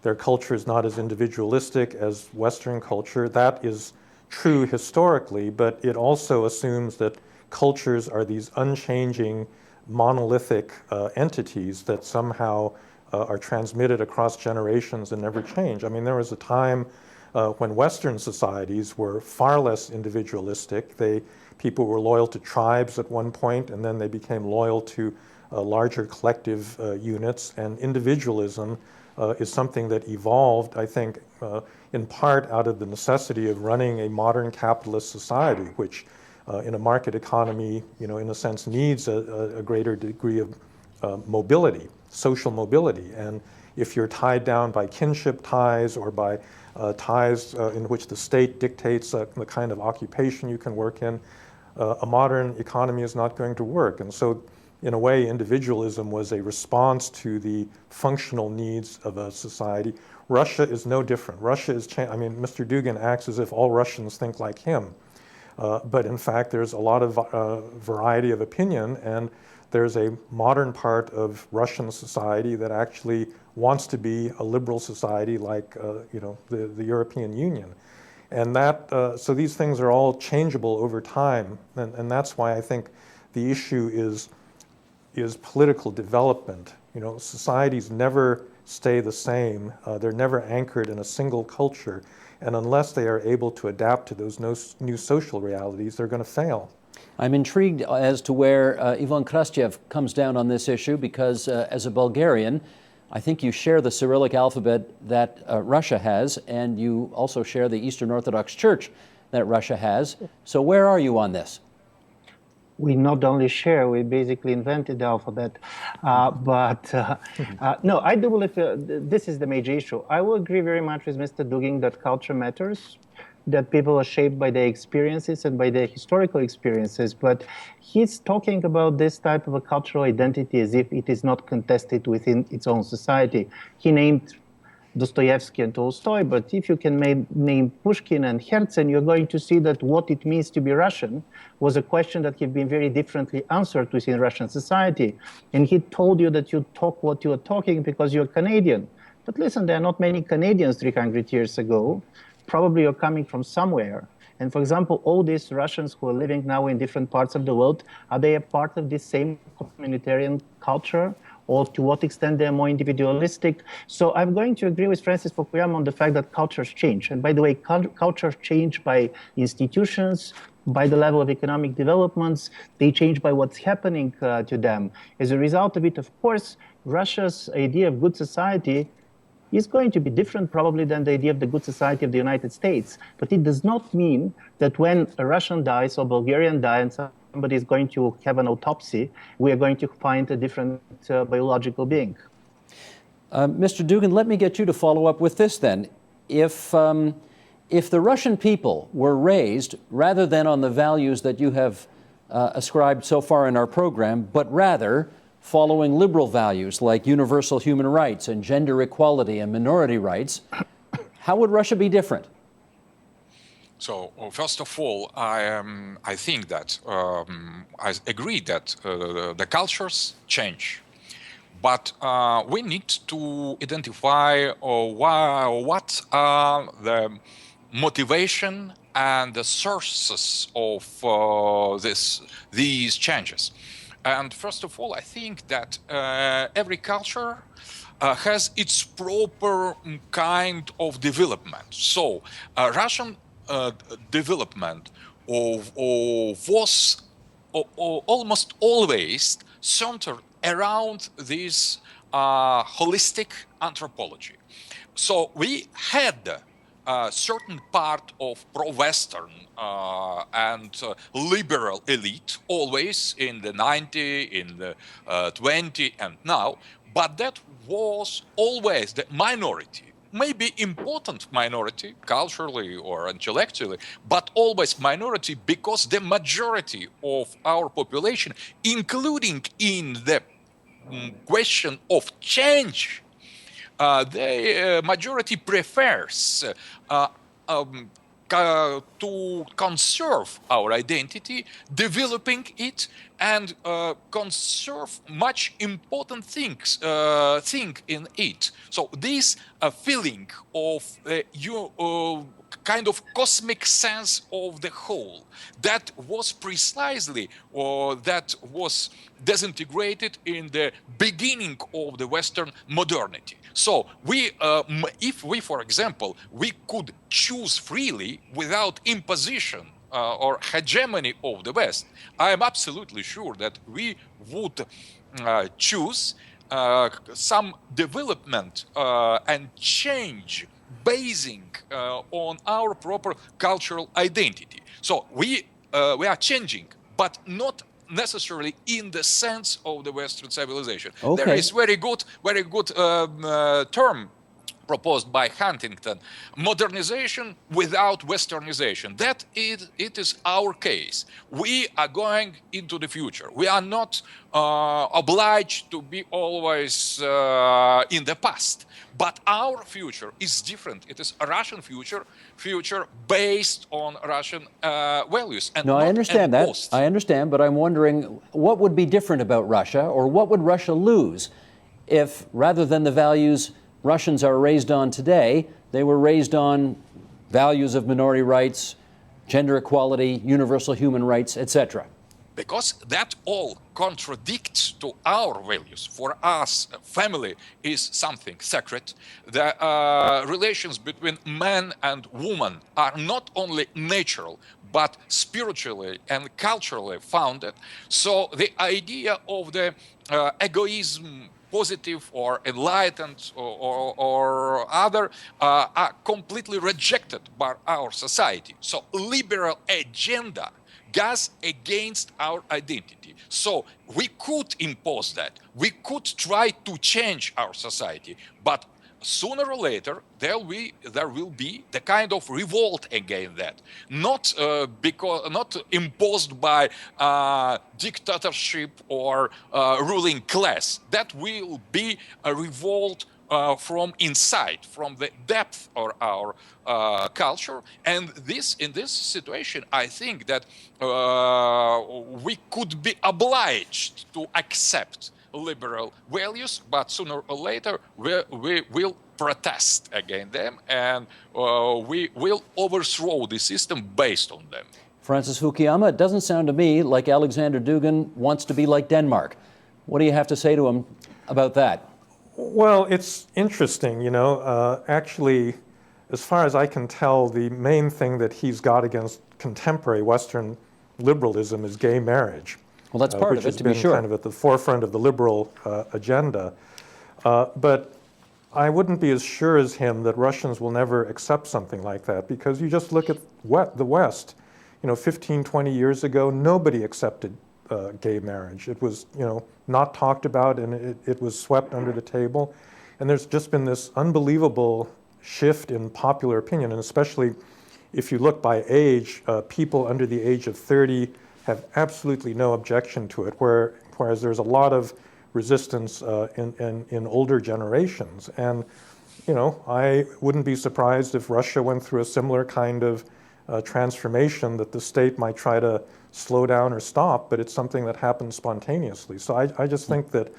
Their culture is not as individualistic as Western culture. That is true historically, but it also assumes that cultures are these unchanging, monolithic entities that somehow are transmitted across generations and never change. I mean, there was a time when Western societies were far less individualistic. People were loyal to tribes at one point, and then they became loyal to larger collective units. And individualism is something that evolved, I think, in part out of the necessity of running a modern capitalist society, which in a market economy, in a sense, needs a greater degree of mobility, social mobility. And if you're tied down by kinship ties or by ties in which the state dictates the kind of occupation you can work in, a modern economy is not going to work. And so, in a way, individualism was a response to the functional needs of a society. Russia is no different. Russia is, I mean, Mr. Dougan acts as if all Russians think like him. But in fact, there's a lot of variety of opinion, and there's a modern part of Russian society that actually wants to be a liberal society like, the European Union. And so these things are all changeable over time, and that's why I think the issue is political development. Societies never stay the same. They're never anchored in a single culture. And unless they are able to adapt to those new social realities, they're going to fail. I'm intrigued as to where Ivan Krastev comes down on this issue because as a Bulgarian, I think you share the Cyrillic alphabet that Russia has, and you also share the Eastern Orthodox Church that Russia has. So where are you on this? We not only share, we basically invented the alphabet. No, I do believe this is the major issue. I will agree very much with Mr. Dougan that culture matters, that people are shaped by their experiences and by their historical experiences, but he's talking about this type of a cultural identity as if it is not contested within its own society. He named Dostoevsky and Tolstoy, but if you can name Pushkin and Herzen, you're going to see that what it means to be Russian was a question that had been very differently answered within Russian society. And he told you that you talk what you are talking because you're Canadian. But listen, there are not many Canadians 300 years ago. Probably you're coming from somewhere. And for example, all these Russians who are living now in different parts of the world, are they a part of this same communitarian culture? Or to what extent they're more individualistic? So I'm going to agree with Francis Fukuyama on the fact that cultures change. And by the way, cultures change by institutions, by the level of economic developments, they change by what's happening to them. As a result of it, of course, Russia's idea of good society is going to be different probably than the idea of the good society of the United States. But it does not mean that when a Russian dies or Bulgarian dies and somebody is going to have an autopsy, we are going to find a different biological being. Mr. Dougan, let me get you to follow up with this then. If the Russian people were raised, rather than on the values that you have ascribed so far in our program, but rather following liberal values like universal human rights and gender equality and minority rights, how would Russia be different? So, first of all, I think that I agree that the cultures change, but we need to identify what are the motivation and the sources of these changes. And first of all, I think that every culture has its proper kind of development. So Russian development was almost always centered around this holistic anthropology. So we had a certain part of pro-Western and liberal elite always in the 90s, in the 20s and now, but that was always the minority, maybe important minority culturally or intellectually, but always minority, because the majority of our population, including in the question of change, the majority prefers to conserve our identity, developing it, and conserve much important thing in it. So this feeling of kind of cosmic sense of the whole, that was precisely that was disintegrated in the beginning of the Western modernity. So if we, for example, we could choose freely without imposition or hegemony of the West, I am absolutely sure that we would choose some development and change basing on our proper cultural identity. So we are changing, but not necessarily in the sense of the Western civilization. Okay. There is very good term proposed by Huntington: modernization without westernization. That it is our case. We are going into the future. We are not obliged to be always in the past. But our future is different. It is a Russian future based on Russian values. And no, I understand that. I understand, but I'm wondering what would be different about Russia, or what would Russia lose if, rather than the values Russians are raised on today, they were raised on values of minority rights, gender equality, universal human rights, etc. Because that all contradicts to our values. For us, family is something sacred. The relations between man and woman are not only natural, but spiritually and culturally founded. So the idea of the egoism, positive or enlightened or other, are completely rejected by our society. So liberal agenda goes against our identity. So we could impose that. We could try to change our society, but sooner or later there will be the kind of revolt against that, not imposed by dictatorship or ruling class. That will be a revolt from inside, from the depth of our culture. And in this situation, I think that we could be obliged to accept liberal values, but sooner or later we will protest against them, and we will overthrow the system based on them. Francis Fukuyama, it doesn't sound to me like Alexander Dugin wants to be like Denmark. What do you have to say to him about that? Well, it's interesting, actually, as far as I can tell, the main thing that he's got against contemporary Western liberalism is gay marriage. Well, that's part of it, to be sure. Which has been kind of at the forefront of the liberal agenda. But I wouldn't be as sure as him that Russians will never accept something like that, because you just look at the West. 15, 20 years ago, nobody accepted gay marriage. It was, not talked about, and it was swept under the table. And there's just been this unbelievable shift in popular opinion, and especially if you look by age, people under the age of 30 have absolutely no objection to it, whereas there's a lot of resistance in older generations. And, I wouldn't be surprised if Russia went through a similar kind of transformation that the state might try to slow down or stop, but it's something that happens spontaneously. So I just think that,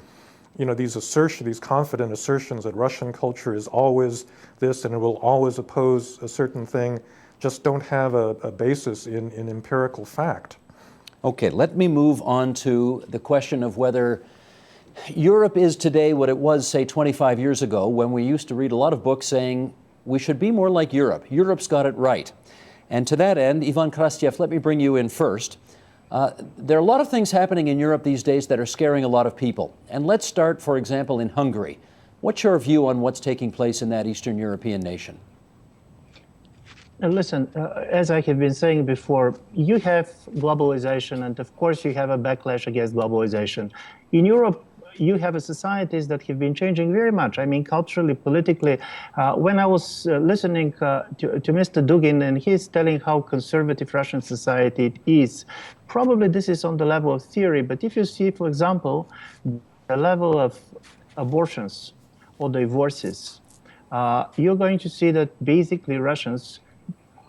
these confident assertions that Russian culture is always this and it will always oppose a certain thing just don't have a basis in empirical fact. Okay, let me move on to the question of whether Europe is today what it was, say, 25 years ago, when we used to read a lot of books saying we should be more like Europe. Europe's got it right. And to that end, Ivan Krastyev, let me bring you in first. There are a lot of things happening in Europe these days that are scaring a lot of people. And let's start, for example, in Hungary. What's your view on what's taking place in that Eastern European nation? Listen, as I have been saying before, you have globalization, and of course you have a backlash against globalization. In Europe, you have societies that have been changing very much. I mean, culturally, politically. When I was listening to Mr. دوغين, and he's telling how conservative Russian society it is, probably this is on the level of theory. But if you see, for example, the level of abortions or divorces, you're going to see that basically Russians,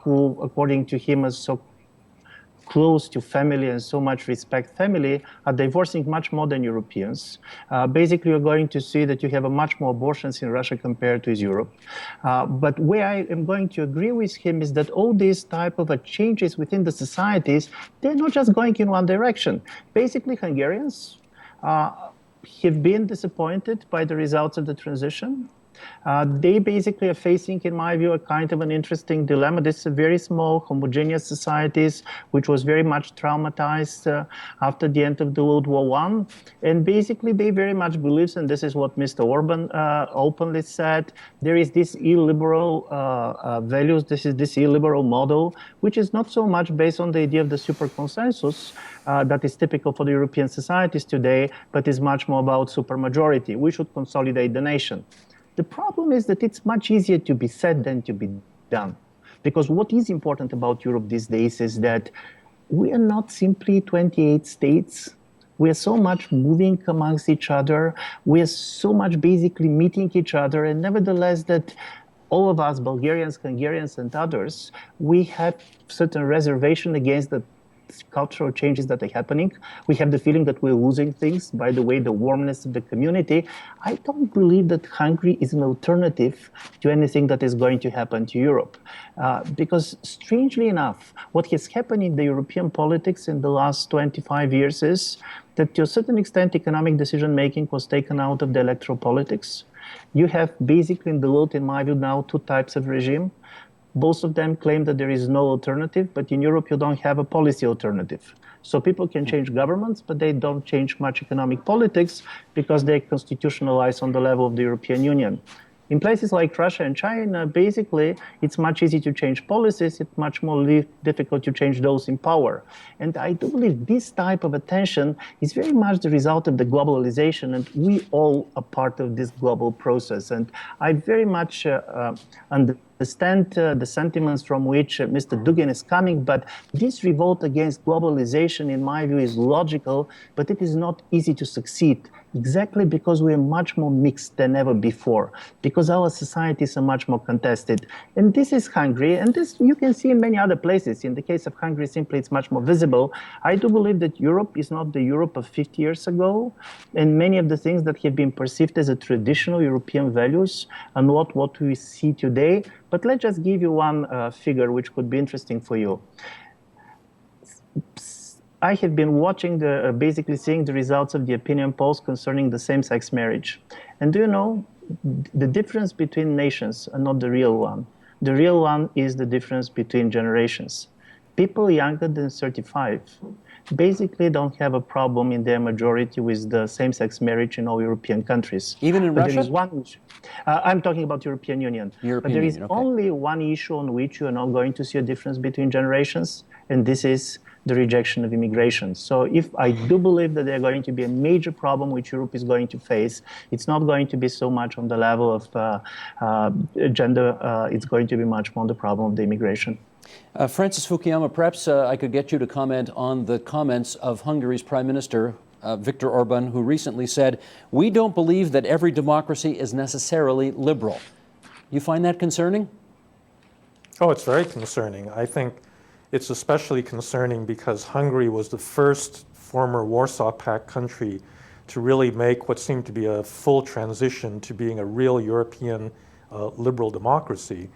who, according to him, are so close to family and so much respect family, are divorcing much more than Europeans. Basically, you're going to see that you have a much more abortions in Russia compared to Europe. But where I am going to agree with him is that all these type of changes within the societies, they're not just going in one direction. Basically, Hungarians have been disappointed by the results of the transition. They basically are facing, in my view, a kind of an interesting dilemma. This is a very small, homogeneous societies, which was very much traumatized after the end of the World War I. And basically, they very much believe, and this is what Mr. Orban openly said, there is this illiberal values, this illiberal model, which is not so much based on the idea of the super consensus that is typical for the European societies today, but is much more about supermajority. We should consolidate the nation. The problem is that it's much easier to be said than to be done. Because what is important about Europe these days is that we are not simply 28 states. We are so much moving amongst each other. We are so much basically meeting each other. And nevertheless, that all of us, Bulgarians, Hungarians, and others, we have certain reservation against the cultural changes that are happening. We have the feeling that we're losing things. By the way, the warmness of the community. I don't believe that Hungary is an alternative to anything that is going to happen to Europe. Because strangely enough, what has happened in the European politics in the last 25 years is that to a certain extent, economic decision-making was taken out of the electoral politics. You have basically in the world, in my view, now two types of regime. Both of them claim that there is no alternative, but in Europe you don't have a policy alternative. So people can change governments, but they don't change much economic politics because they're constitutionalized on the level of the European Union. In places like Russia and China, basically, it's much easier to change policies. It's much more difficult to change those in power. And I do believe this type of attention is very much the result of the globalization, and we all are part of this global process. And I very much understand the sentiments from which Mr. دوغين is coming, but this revolt against globalization, in my view, is logical, but it is not easy to succeed. Exactly because we are much more mixed than ever before, because our societies are much more contested. And this is Hungary, and this you can see in many other places. In the case of Hungary, simply it's much more visible. I do believe that Europe is not the Europe of 50 years ago, and many of the things that have been perceived as a traditional European values are not what we see today. But let's just give you one figure which could be interesting for you. I have been watching basically seeing the results of the opinion polls concerning the same-sex marriage. And do you know, the difference between nations are not the real one. The real one is the difference between generations. People younger than 35 basically don't have a problem in their majority with the same-sex marriage in all European countries. Even in Russia? There is one issue. I'm talking about European Union. But there is only one issue on which you are not going to see a difference between generations, and this is the rejection of immigration. So if I do believe that there's going to be a major problem which Europe is going to face, it's not going to be so much on the level of gender, it's going to be much more on the problem of the immigration. Francis Fukuyama, perhaps I could get you to comment on the comments of Hungary's Prime Minister, Viktor Orban, who recently said, "We don't believe that every democracy is necessarily liberal." You find that concerning? Oh, it's very concerning. I think it's especially concerning because Hungary was the first former Warsaw Pact country to really make what seemed to be a full transition to being a real European liberal democracy.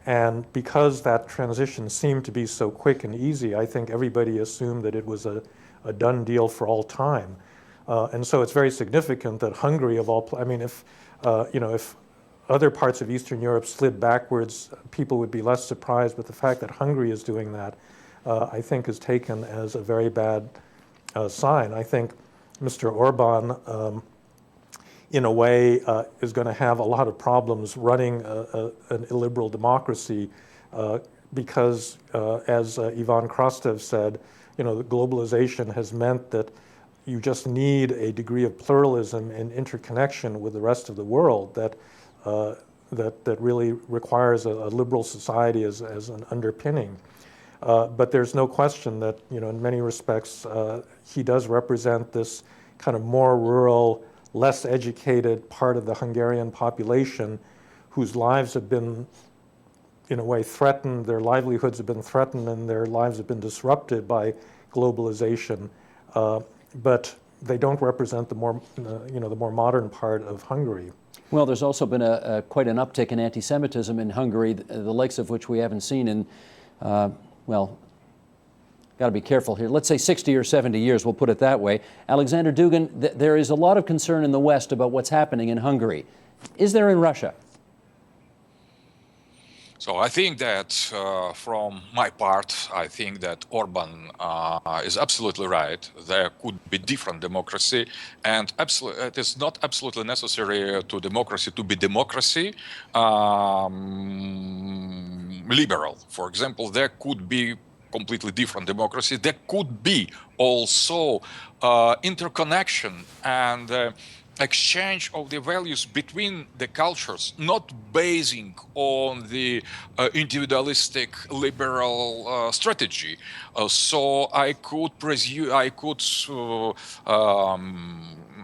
And because that transition seemed to be so quick and easy, I think everybody assumed that it was a a done deal for all time. And so it's very significant that Hungary, of all, I mean, if other parts of Eastern Europe slid backwards, people would be less surprised. But the fact that Hungary is doing that, I think, is taken as a very bad sign. I think Mr. Orban, in a way, is going to have a lot of problems running an illiberal democracy because, as Ivan Krastev said, the globalization has meant that you just need a degree of pluralism and interconnection with the rest of the world that really requires a liberal society as an underpinning. But there's no question that, in many respects, he does represent this kind of more rural, less educated part of the Hungarian population whose lives have been, in a way, threatened, their livelihoods have been threatened, and their lives have been disrupted by globalization. But they don't represent the more modern part of Hungary. Well, there's also been quite an uptick in anti-Semitism in Hungary, the likes of which we haven't seen in, well, got to be careful here. Let's say 60 or 70 years, we'll put it that way. Alexander Dugin, there is a lot of concern in the West about what's happening in Hungary. Is there in Russia? So I think that from my part, I think that Orban is absolutely right. There could be different democracy, and it is not absolutely necessary to democracy to be democracy. Liberal, for example, there could be completely different democracy. There could be also interconnection and exchange of the values between the cultures, not basing on the individualistic liberal strategy. So I could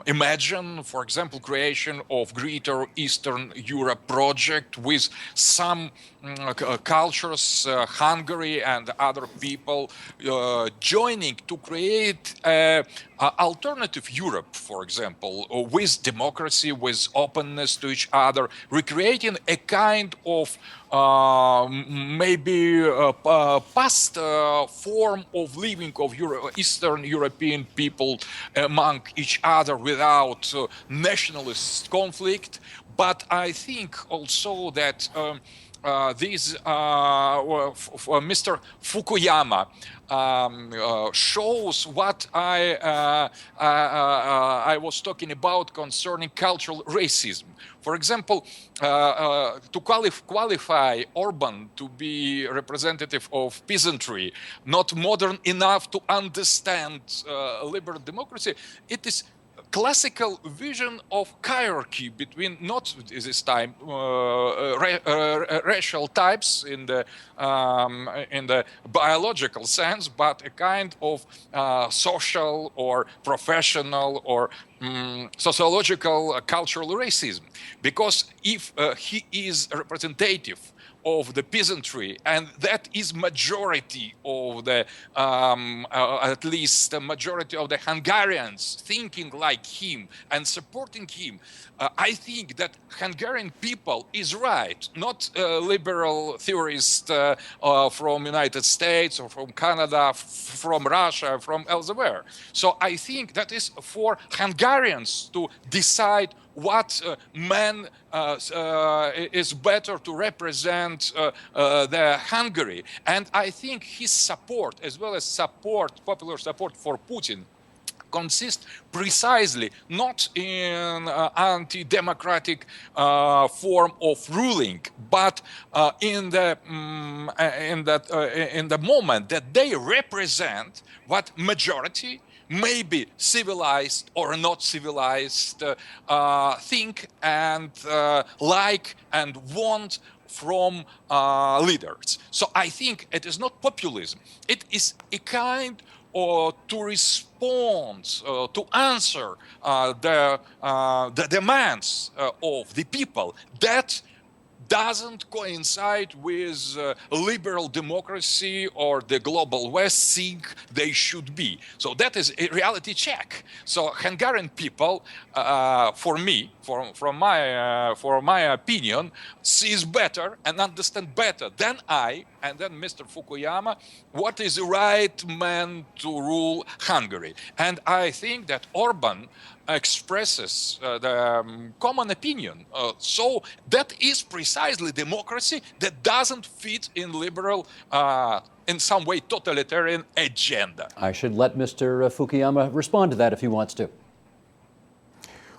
imagine, for example, creation of Greater Eastern Europe project with some cultures, Hungary and other people joining to create alternative Europe, for example, with democracy, with openness to each other, recreating a kind of maybe past form of living of Eastern European people among each other without nationalist conflict. But I think also that Mr. Fukuyama shows what I was talking about concerning cultural racism. For example, to qualify Orban to be representative of peasantry, not modern enough to understand liberal democracy, it is classical vision of hierarchy between not this time racial types in the biological sense, but a kind of social or professional or sociological cultural racism. Because if he is representative of the peasantry, and that is majority of the, at least the majority of the Hungarians thinking like him and supporting him, I think that Hungarian people is right, not liberal theorists from United States or from Canada, from Russia, from elsewhere. So I think that is for Hungarians to decide what man is better to represent the Hungary. And I think his support, as well as popular support for Putin, consists precisely not in anti-democratic form of ruling, but in the moment that they represent what majority, maybe civilized or not civilized, think and like and want from leaders. So I think it is not populism. It is a kind to respond, to answer the demands of the people that doesn't coincide with liberal democracy or the global West think they should be. So that is a reality check. So Hungarian people, for me, for my opinion, sees better and understand better than I and then Mr. Fukuyama what is the right man to rule Hungary. And I think that Orban expresses the common opinion. So that is precisely democracy that doesn't fit in liberal, in some way totalitarian agenda. I should let Mr. Fukuyama respond to that if he wants to.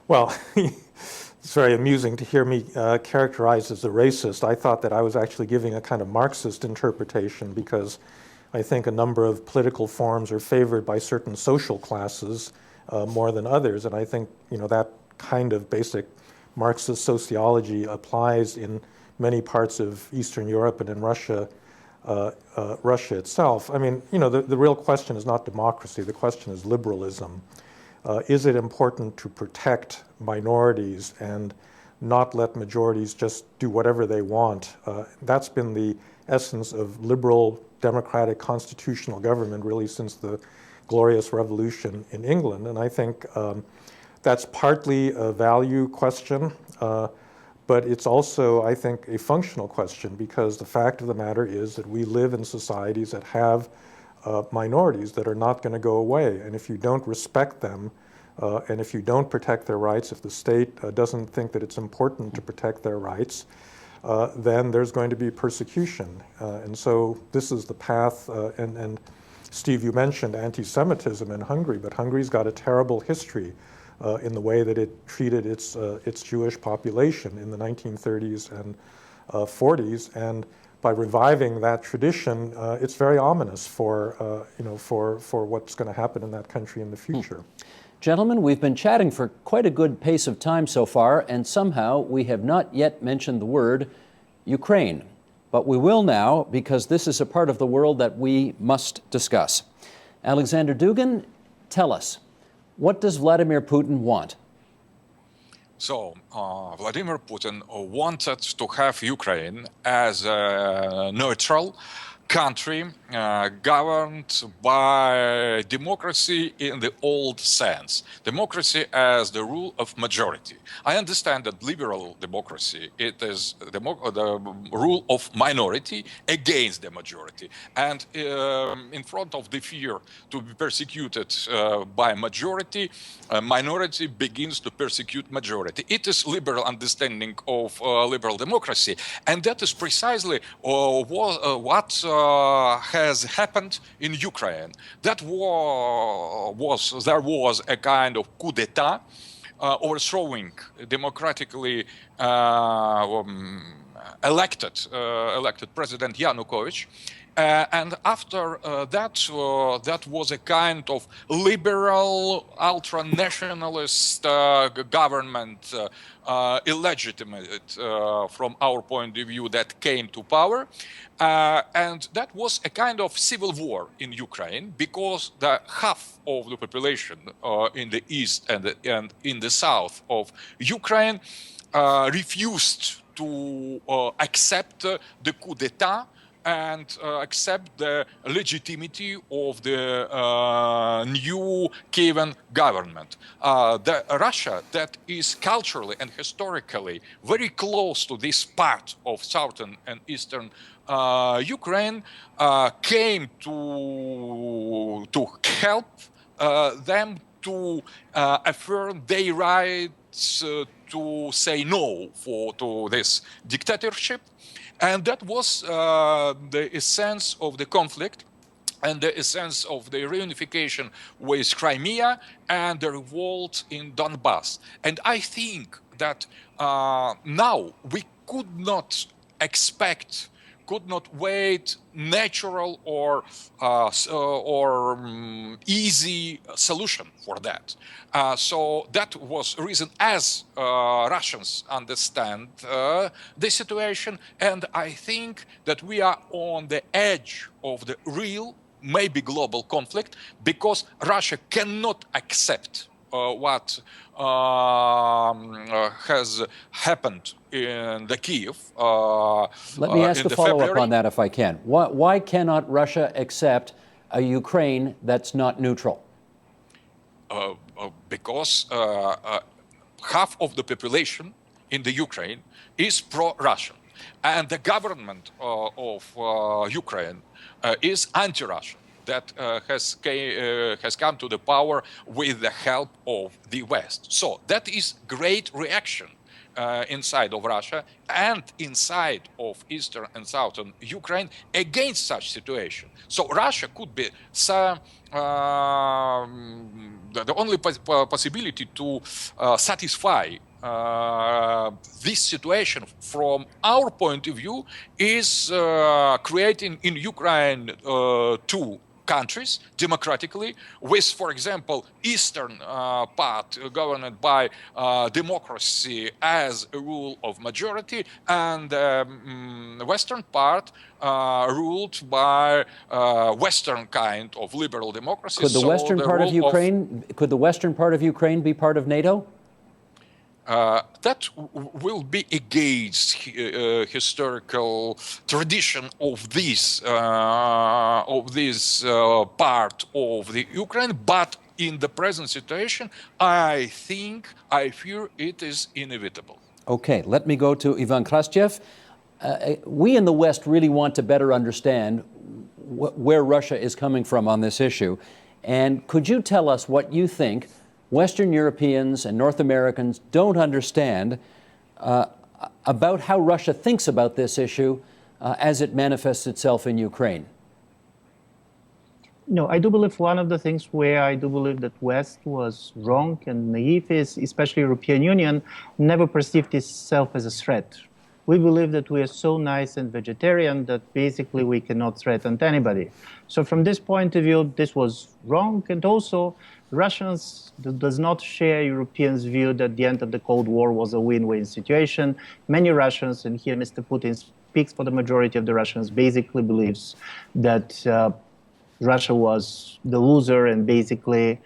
Well, it's very amusing to hear me characterized as a racist. I thought that I was actually giving a kind of Marxist interpretation because I think a number of political forms are favored by certain social classes more than others, and I think that kind of basic Marxist sociology applies in many parts of Eastern Europe and in Russia itself. I mean, the real question is not democracy. The question is liberalism. Is it important to protect minorities and not let majorities just do whatever they want? That's been the essence of liberal, democratic, constitutional government really since the Glorious Revolution in England. And I think that's partly a value question, but it's also, I think, a functional question, because the fact of the matter is that we live in societies that have minorities that are not going to go away. And if you don't respect them, and if you don't protect their rights, if the state doesn't think that it's important to protect their rights, then there's going to be persecution. And so this is the path, and Steve, you mentioned anti-Semitism in Hungary, but Hungary's got a terrible history in the way that it treated its Jewish population in the 1930s and 40s, and by reviving that tradition, it's very ominous for what's going to happen in that country in the future. Gentlemen, we've been chatting for quite a good pace of time so far, and somehow we have not yet mentioned the word Ukraine. But we will now, because this is a part of the world that we must discuss. Alexander Dugin, tell us, what does Vladimir Putin want? So, Vladimir Putin wanted to have Ukraine as a neutral country governed by democracy in the old sense. Democracy as the rule of majority. I understand that liberal democracy, it is the rule of minority against the majority. And in front of the fear to be persecuted by majority, minority begins to persecute majority. It is liberal understanding of liberal democracy. And that is precisely what has happened in Ukraine. There was a kind of coup d'etat, overthrowing democratically elected President Yanukovych. And after that was a kind of liberal, ultra-nationalist government, illegitimate from our point of view, that came to power. And that was a kind of civil war in Ukraine, because the half of the population in the east and in the south of Ukraine refused to accept the coup d'etat and accept the legitimacy of the new Kievan government. Russia, that is culturally and historically very close to this part of southern and eastern Ukraine, came to help them to affirm their rights to say no to this dictatorship. And that was the essence of the conflict and the essence of the reunification with Crimea and the revolt in Donbass. And I think that now we could not wait natural or easy solution for that. So that was reason, as Russians understand the situation, and I think that we are on the edge of the real, maybe global conflict, because Russia cannot accept what has happened in the Kiev. Let me ask in a the follow-up February. on that if I can. Why cannot Russia accept a Ukraine that's not neutral? Because half of the population in the Ukraine is pro-Russian, and the government of Ukraine is anti-Russian. That has come to the power with the help of the West. So that is great reaction inside of Russia and inside of Eastern and Southern Ukraine against such situation. So Russia could be the only possibility to satisfy this situation from our point of view is creating in Ukraine two countries democratically with, for example, eastern part governed by democracy as a rule of majority, and western part ruled by western kind of liberal democracy. Could the western part of Ukraine? Could the western part of Ukraine be part of NATO? That will be against historical tradition of this part of the Ukraine, but in the present situation, I fear it is inevitable. Okay, let me go to Ivan Krastev. We in the West really want to better understand where Russia is coming from on this issue. And could you tell us what you think Western Europeans and North Americans don't understand about how Russia thinks about this issue as it manifests itself in Ukraine? No, I do believe one of the things where I do believe that West was wrong and naive is, especially European Union, never perceived itself as a threat. We believe that we are so nice and vegetarian that basically we cannot threaten anybody. So from this point of view, this was wrong. And also, Russians does not share Europeans' view that the end of the Cold War was a win-win situation. Many Russians, and here Mr. Putin speaks for the majority of the Russians, basically believes that Russia was the loser and basically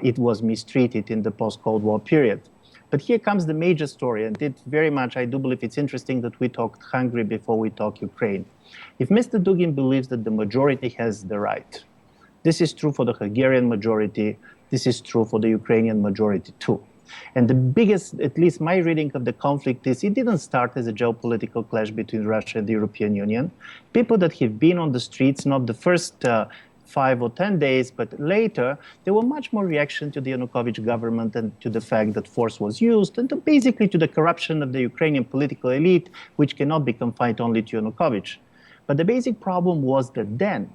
it was mistreated in the post-Cold War period. But here comes the major story, and it very much, I do believe it's interesting that we talked Hungary before we talk Ukraine. If Mr. Dugin believes that the majority has the right, this is true for the Hungarian majority, this is true for the Ukrainian majority too. And the biggest, at least my reading of the conflict is it didn't start as a geopolitical clash between Russia and the European Union. People that have been on the streets, not the first 5 or 10 days, but later, there were much more reaction to the Yanukovych government and to the fact that force was used, and basically to the corruption of the Ukrainian political elite, which cannot be confined only to Yanukovych. But the basic problem was that then,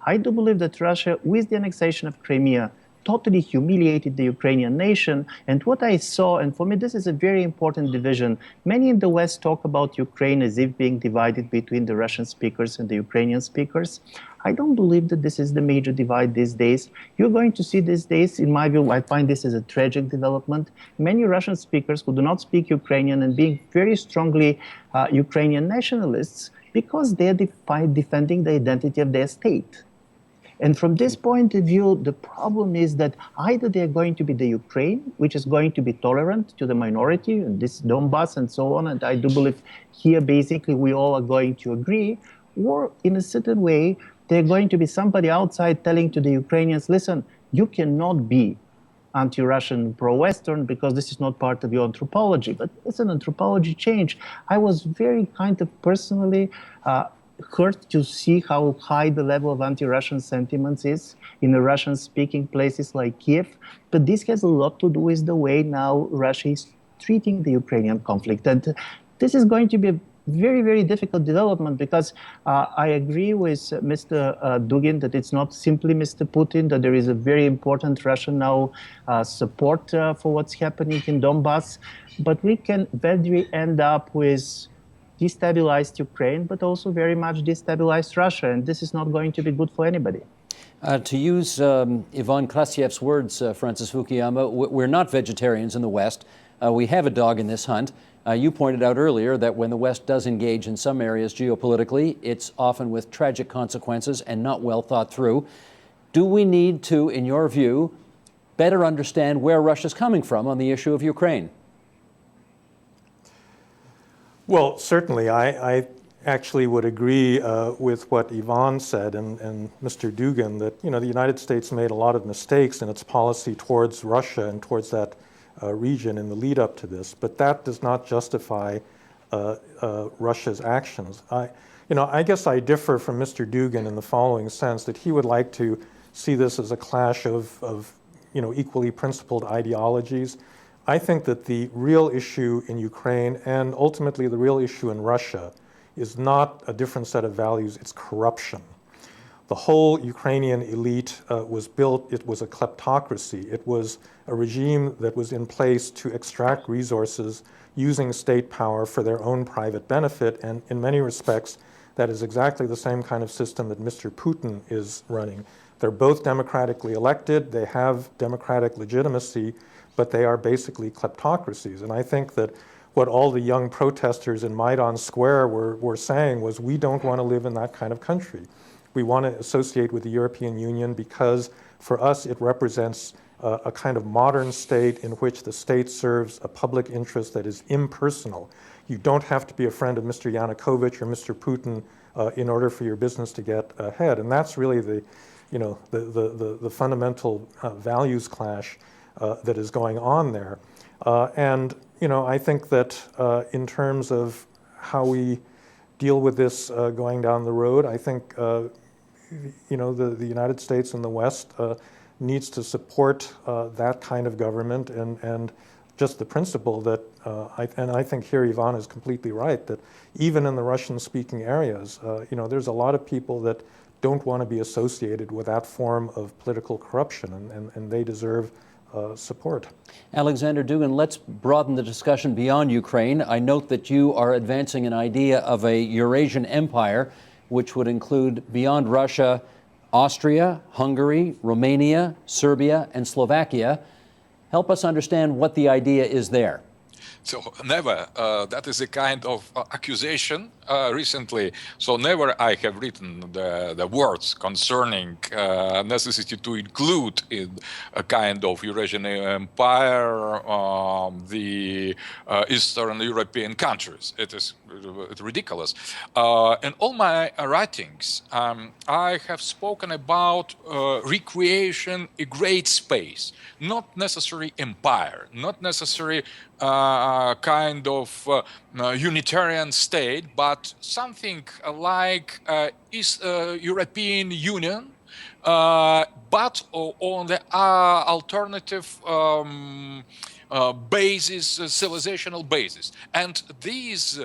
I do believe that Russia, with the annexation of Crimea, totally humiliated the Ukrainian nation. And what I saw, and for me this is a very important division, many in the West talk about Ukraine as if being divided between the Russian speakers and the Ukrainian speakers. I don't believe that this is the major divide these days. You're going to see these days, in my view, I find this as a tragic development. Many Russian speakers who do not speak Ukrainian and being very strongly Ukrainian nationalists because they're defending the identity of their state. And from this point of view, the problem is that either they're going to be the Ukraine, which is going to be tolerant to the minority, and this Donbass and so on, and I do believe here basically we all are going to agree, or in a certain way, they're going to be somebody outside telling to the Ukrainians, listen, you cannot be anti-Russian, pro-Western, because this is not part of your anthropology. But it's an anthropology change. I was very kind of personally hurt to see how high the level of anti-Russian sentiments is in the Russian-speaking places like Kiev. But this has a lot to do with the way now Russia is treating the Ukrainian conflict. And this is going to be a very, very difficult development because I agree with Mr. Dugin that it's not simply Mr. Putin, that there is a very important Russian now support for what's happening in Donbass. But we can very end up with destabilized Ukraine, but also very much destabilized Russia. And this is not going to be good for anybody. To use Ivan Krastiev's words, Francis Fukuyama, we're not vegetarians in the West. We have a dog in this hunt. You pointed out earlier that when the West does engage in some areas geopolitically, it's often with tragic consequences and not well thought through. Do we need to, in your view, better understand where Russia's coming from on the issue of Ukraine? Well, certainly. I actually would agree with what Ivan said and Mr. دوغين, that the United States made a lot of mistakes in its policy towards Russia and towards that region in the lead up to this, but that does not justify Russia's actions. I guess I differ from Mr. دوغين in the following sense, that he would like to see this as a clash of equally principled ideologies. I think that the real issue in Ukraine and ultimately the real issue in Russia is not a different set of values, it's corruption. The whole Ukrainian elite was built, it was a kleptocracy. It was a regime that was in place to extract resources using state power for their own private benefit, and in many respects, that is exactly the same kind of system that Mr. Putin is running. They're both democratically elected, they have democratic legitimacy, but they are basically kleptocracies. And I think that what all the young protesters in Maidan Square were saying was, we don't want to live in that kind of country. We want to associate with the European Union because for us it represents a kind of modern state in which the state serves a public interest that is impersonal. You don't have to be a friend of Mr. Yanukovych or Mr. Putin in order for your business to get ahead. And that's really the fundamental values clash that is going on there. I think that in terms of how we deal with this going down the road, I think the United States and the West needs to support that kind of government and just the principle that, I think here Ivan is completely right, that even in the Russian-speaking areas, there's a lot of people that don't want to be associated with that form of political corruption, and they deserve support. Alexander Dugin, let's broaden the discussion beyond Ukraine. I note that you are advancing an idea of a Eurasian empire, which would include, beyond Russia, Austria, Hungary, Romania, Serbia, and Slovakia. Help us understand what the idea is there. So never, that is a kind of accusation recently. So never I have written the words concerning necessity to include in a kind of Eurasian empire the Eastern European countries. It is ridiculous. In all my writings, I have spoken about recreation a great space, not necessarily empire, not necessarily kind of unitarian state, but something like European Union, but on the alternative basis, civilizational basis. And these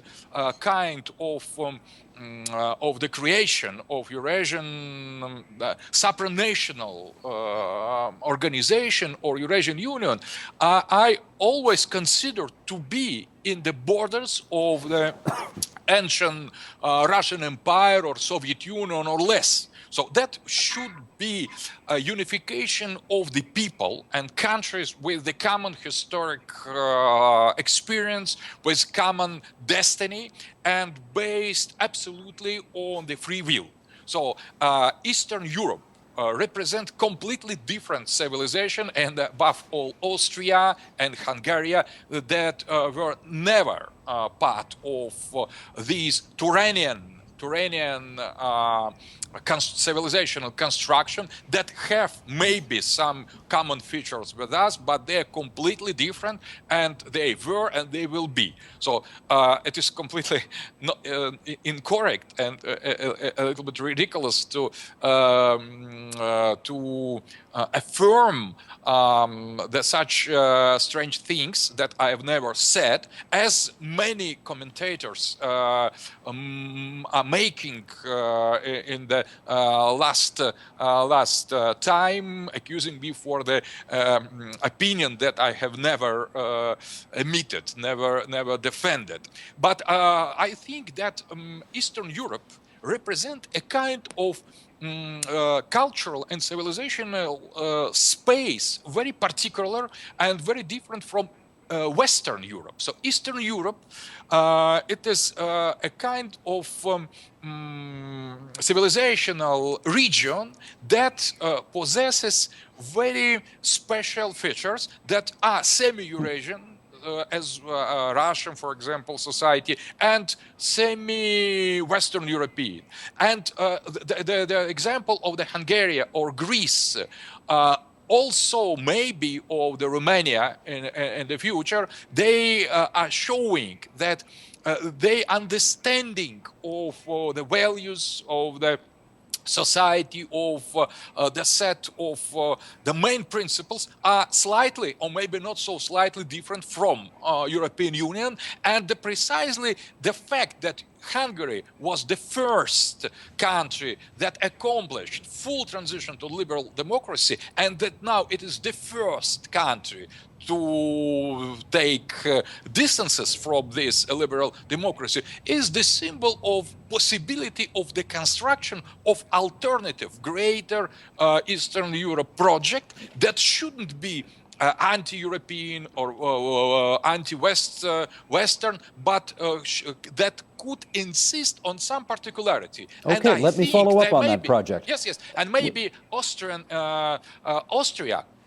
kind of the creation of Eurasian supranational organization or Eurasian Union, I always consider to be in the borders of the ancient Russian Empire or Soviet Union or less. So that should be a unification of the people and countries with the common historic experience, with common destiny, and based absolutely on the free will. So Eastern Europe represent completely different civilization, and above all Austria and Hungary that were never part of these Turanian civilizational construction that have maybe some common features with us, but they are completely different, and they were and they will be. So it is completely incorrect and a little bit ridiculous to affirm such strange things that I have never said, as many commentators are making in the last time, accusing me for the opinion that I have never admitted, never defended. But I think that Eastern Europe represent a kind of cultural and civilizational space, very particular and very different from Western Europe. So Eastern Europe, it is a kind of civilizational region that possesses very special features that are semi-Eurasian, as Russian, for example, society, and semi-Western European. And the example of the Hungary or Greece, also maybe of the Romania in the future, they are showing that they understanding of the values of the society, of the set of the main principles are slightly or maybe not so slightly different from European Union, and precisely the fact that Hungary was the first country that accomplished full transition to liberal democracy, and that now it is the first country to take distances from this liberal democracy, is the symbol of possibility of the construction of alternative, greater Eastern Europe project that shouldn't be anti-European or anti-Western, but that could insist on some particularity. Okay, let me follow up on that project. Yes, and maybe Austria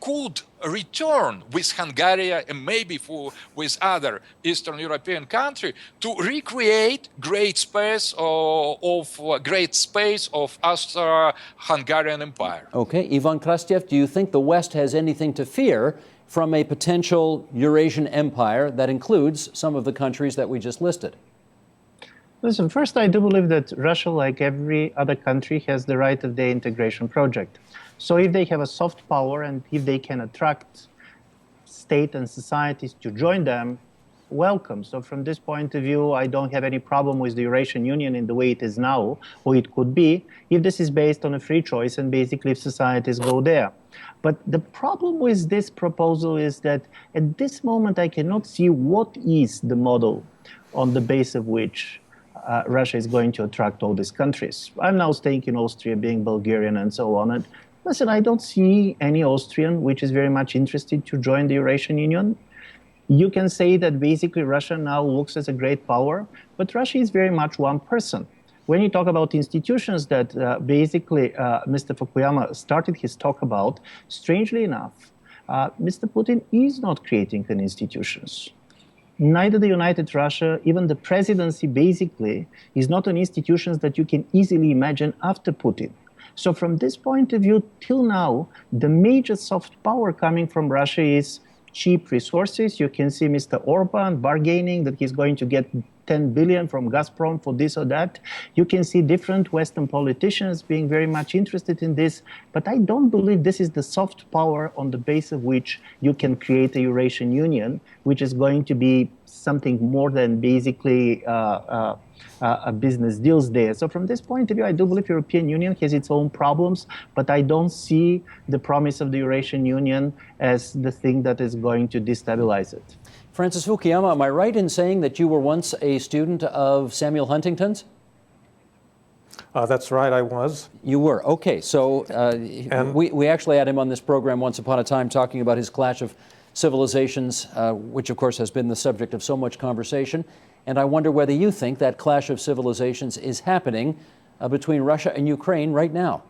could return with Hungary and maybe with other Eastern European country to recreate great space of Austro-Hungarian Empire. Okay, Ivan Krastev, do you think the West has anything to fear from a potential Eurasian empire that includes some of the countries that we just listed? Listen, first, I do believe that Russia, like every other country, has the right of their integration project. So if they have a soft power and if they can attract state and societies to join them, welcome. So from this point of view, I don't have any problem with the Eurasian Union in the way it is now, or it could be, if this is based on a free choice and basically if societies go there. But the problem with this proposal is that at this moment, I cannot see what is the model on the base of which Russia is going to attract all these countries. I'm now staying in Austria, being Bulgarian and so on. And listen, I don't see any Austrian which is very much interested to join the Eurasian Union. You can say that basically Russia now looks as a great power, but Russia is very much one person. When you talk about institutions that basically Mr. Fukuyama started his talk about, strangely enough, Mr. Putin is not creating any institutions. Neither the United Russia, even the presidency basically, is not an institution that you can easily imagine after Putin. So from this point of view, till now, the major soft power coming from Russia is cheap resources. You can see Mr. Orban bargaining that he's going to get 10 billion from Gazprom for this or that. You can see different Western politicians being very much interested in this. But I don't believe this is the soft power on the base of which you can create a Eurasian Union, which is going to be something more than basically business deals there. So from this point of view, I do believe European Union has its own problems, but I don't see the promise of the Eurasian Union as the thing that is going to destabilize it. Francis Fukuyama, am I right in saying that you were once a student of Samuel Huntington's? That's right, I was. You were. Okay, so we actually had him on this program once upon a time talking about his clash of civilizations, which of course has been the subject of so much conversation. And I wonder whether you think that clash of civilizations is happening between Russia and Ukraine right now.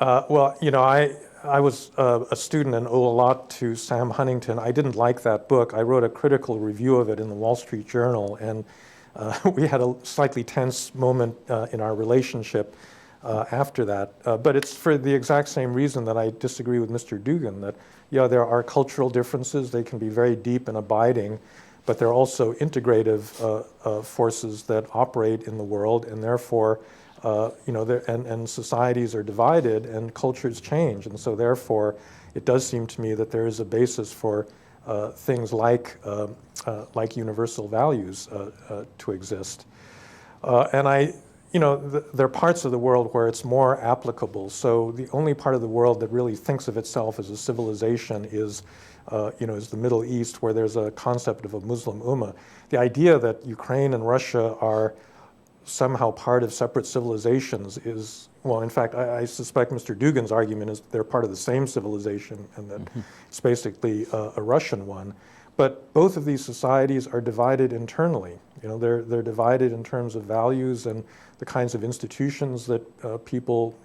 Well, you know, I was a student and owe a lot to Sam Huntington. I didn't like that book. I wrote a critical review of it in the Wall Street Journal, and we had a slightly tense moment in our relationship after that. But it's for the exact same reason that I disagree with Mr. Dugan, that, yeah, there are cultural differences. They can be very deep and abiding, but they're also integrative forces that operate in the world, and therefore, you know, and societies are divided and cultures change, and so therefore, it does seem to me that there is a basis for things like universal values to exist. And you know, there are parts of the world where it's more applicable. So the only part of the world that really thinks of itself as a civilization is, you know, is the Middle East, where there's a concept of a Muslim ummah. The idea that Ukraine and Russia are somehow part of separate civilizations is, well, in fact, I suspect Mr. Dugan's argument is they're part of the same civilization and that it's basically a Russian one. But both of these societies are divided internally. You know, they're divided in terms of values and the kinds of institutions that people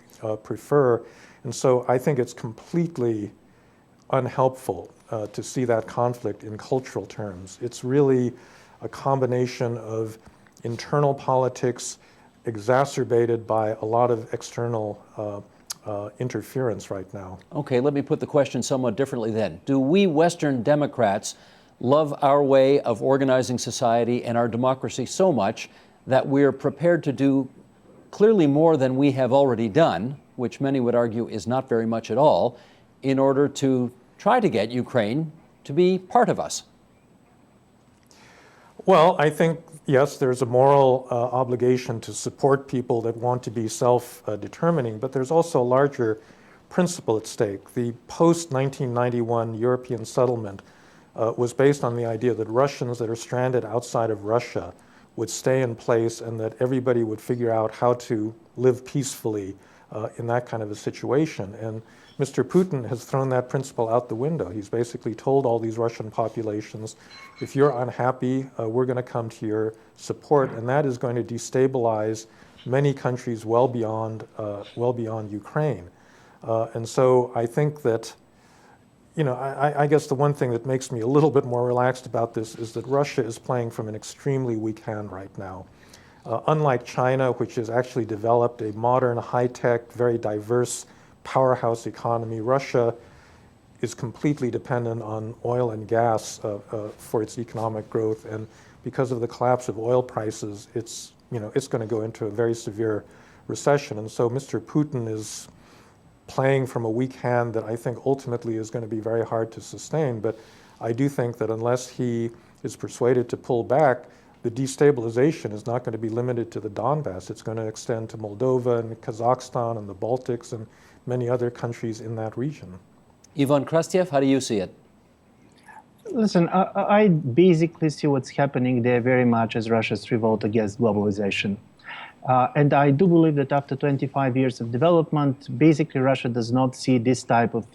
prefer. And so I think it's completely unhelpful to see that conflict in cultural terms. It's really a combination of internal politics exacerbated by a lot of external interference right now. Okay, let me put the question somewhat differently then. Do we Western Democrats love our way of organizing society and our democracy so much that we're prepared to do clearly more than we have already done, which many would argue is not very much at all, in order to try to get Ukraine to be part of us? Well, I think, yes, there's a moral obligation to support people that want to be self-determining, but there's also a larger principle at stake. The post-1991 European settlement was based on the idea that Russians that are stranded outside of Russia would stay in place and that everybody would figure out how to live peacefully in that kind of a situation. And Mr. Putin has thrown that principle out the window. He's basically told all these Russian populations, if you're unhappy, we're going to come to your support, and that is going to destabilize many countries well beyond Ukraine. And so I think that, you know, I guess the one thing that makes me a little bit more relaxed about this is that Russia is playing from an extremely weak hand right now. Unlike China, which has actually developed a modern, high-tech, very diverse powerhouse economy, Russia is completely dependent on oil and gas for its economic growth, and because of the collapse of oil prices, it's going to go into a very severe recession. And so Mr. Putin is playing from a weak hand that I think ultimately is going to be very hard to sustain. But I do think that unless he is persuaded to pull back, the destabilization is not going to be limited to the Donbass. It's going to extend to Moldova and Kazakhstan and the Baltics and many other countries in that region. Ivan Krastyev, how do you see it? Listen, I basically see what's happening there very much as Russia's revolt against globalization. And I do believe that after 25 years of development, basically Russia does not see this type of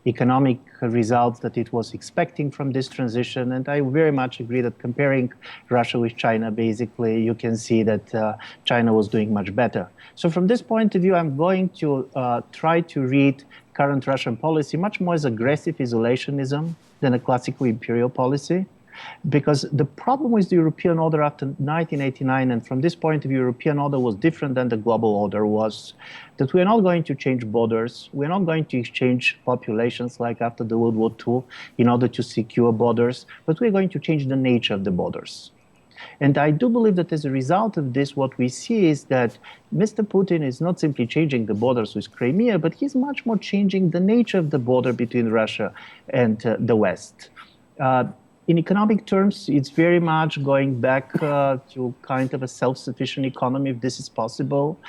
economic results that it was expecting from this transition. And I very much agree that comparing Russia with China, basically you can see that China was doing much better. So from this point of view, I'm going to try to read current Russian policy much more as aggressive isolationism than a classical imperial policy. Because the problem with the European order after 1989, and from this point of view, European order was different than the global order, was that we're not going to change borders. We're not going to exchange populations like after the World War II in order to secure borders, but we're going to change the nature of the borders. And I do believe that as a result of this, what we see is that Mr. Putin is not simply changing the borders with Crimea, but he's much more changing the nature of the border between Russia and the West. In economic terms, it's very much going back to kind of a self-sufficient economy, if this is possible.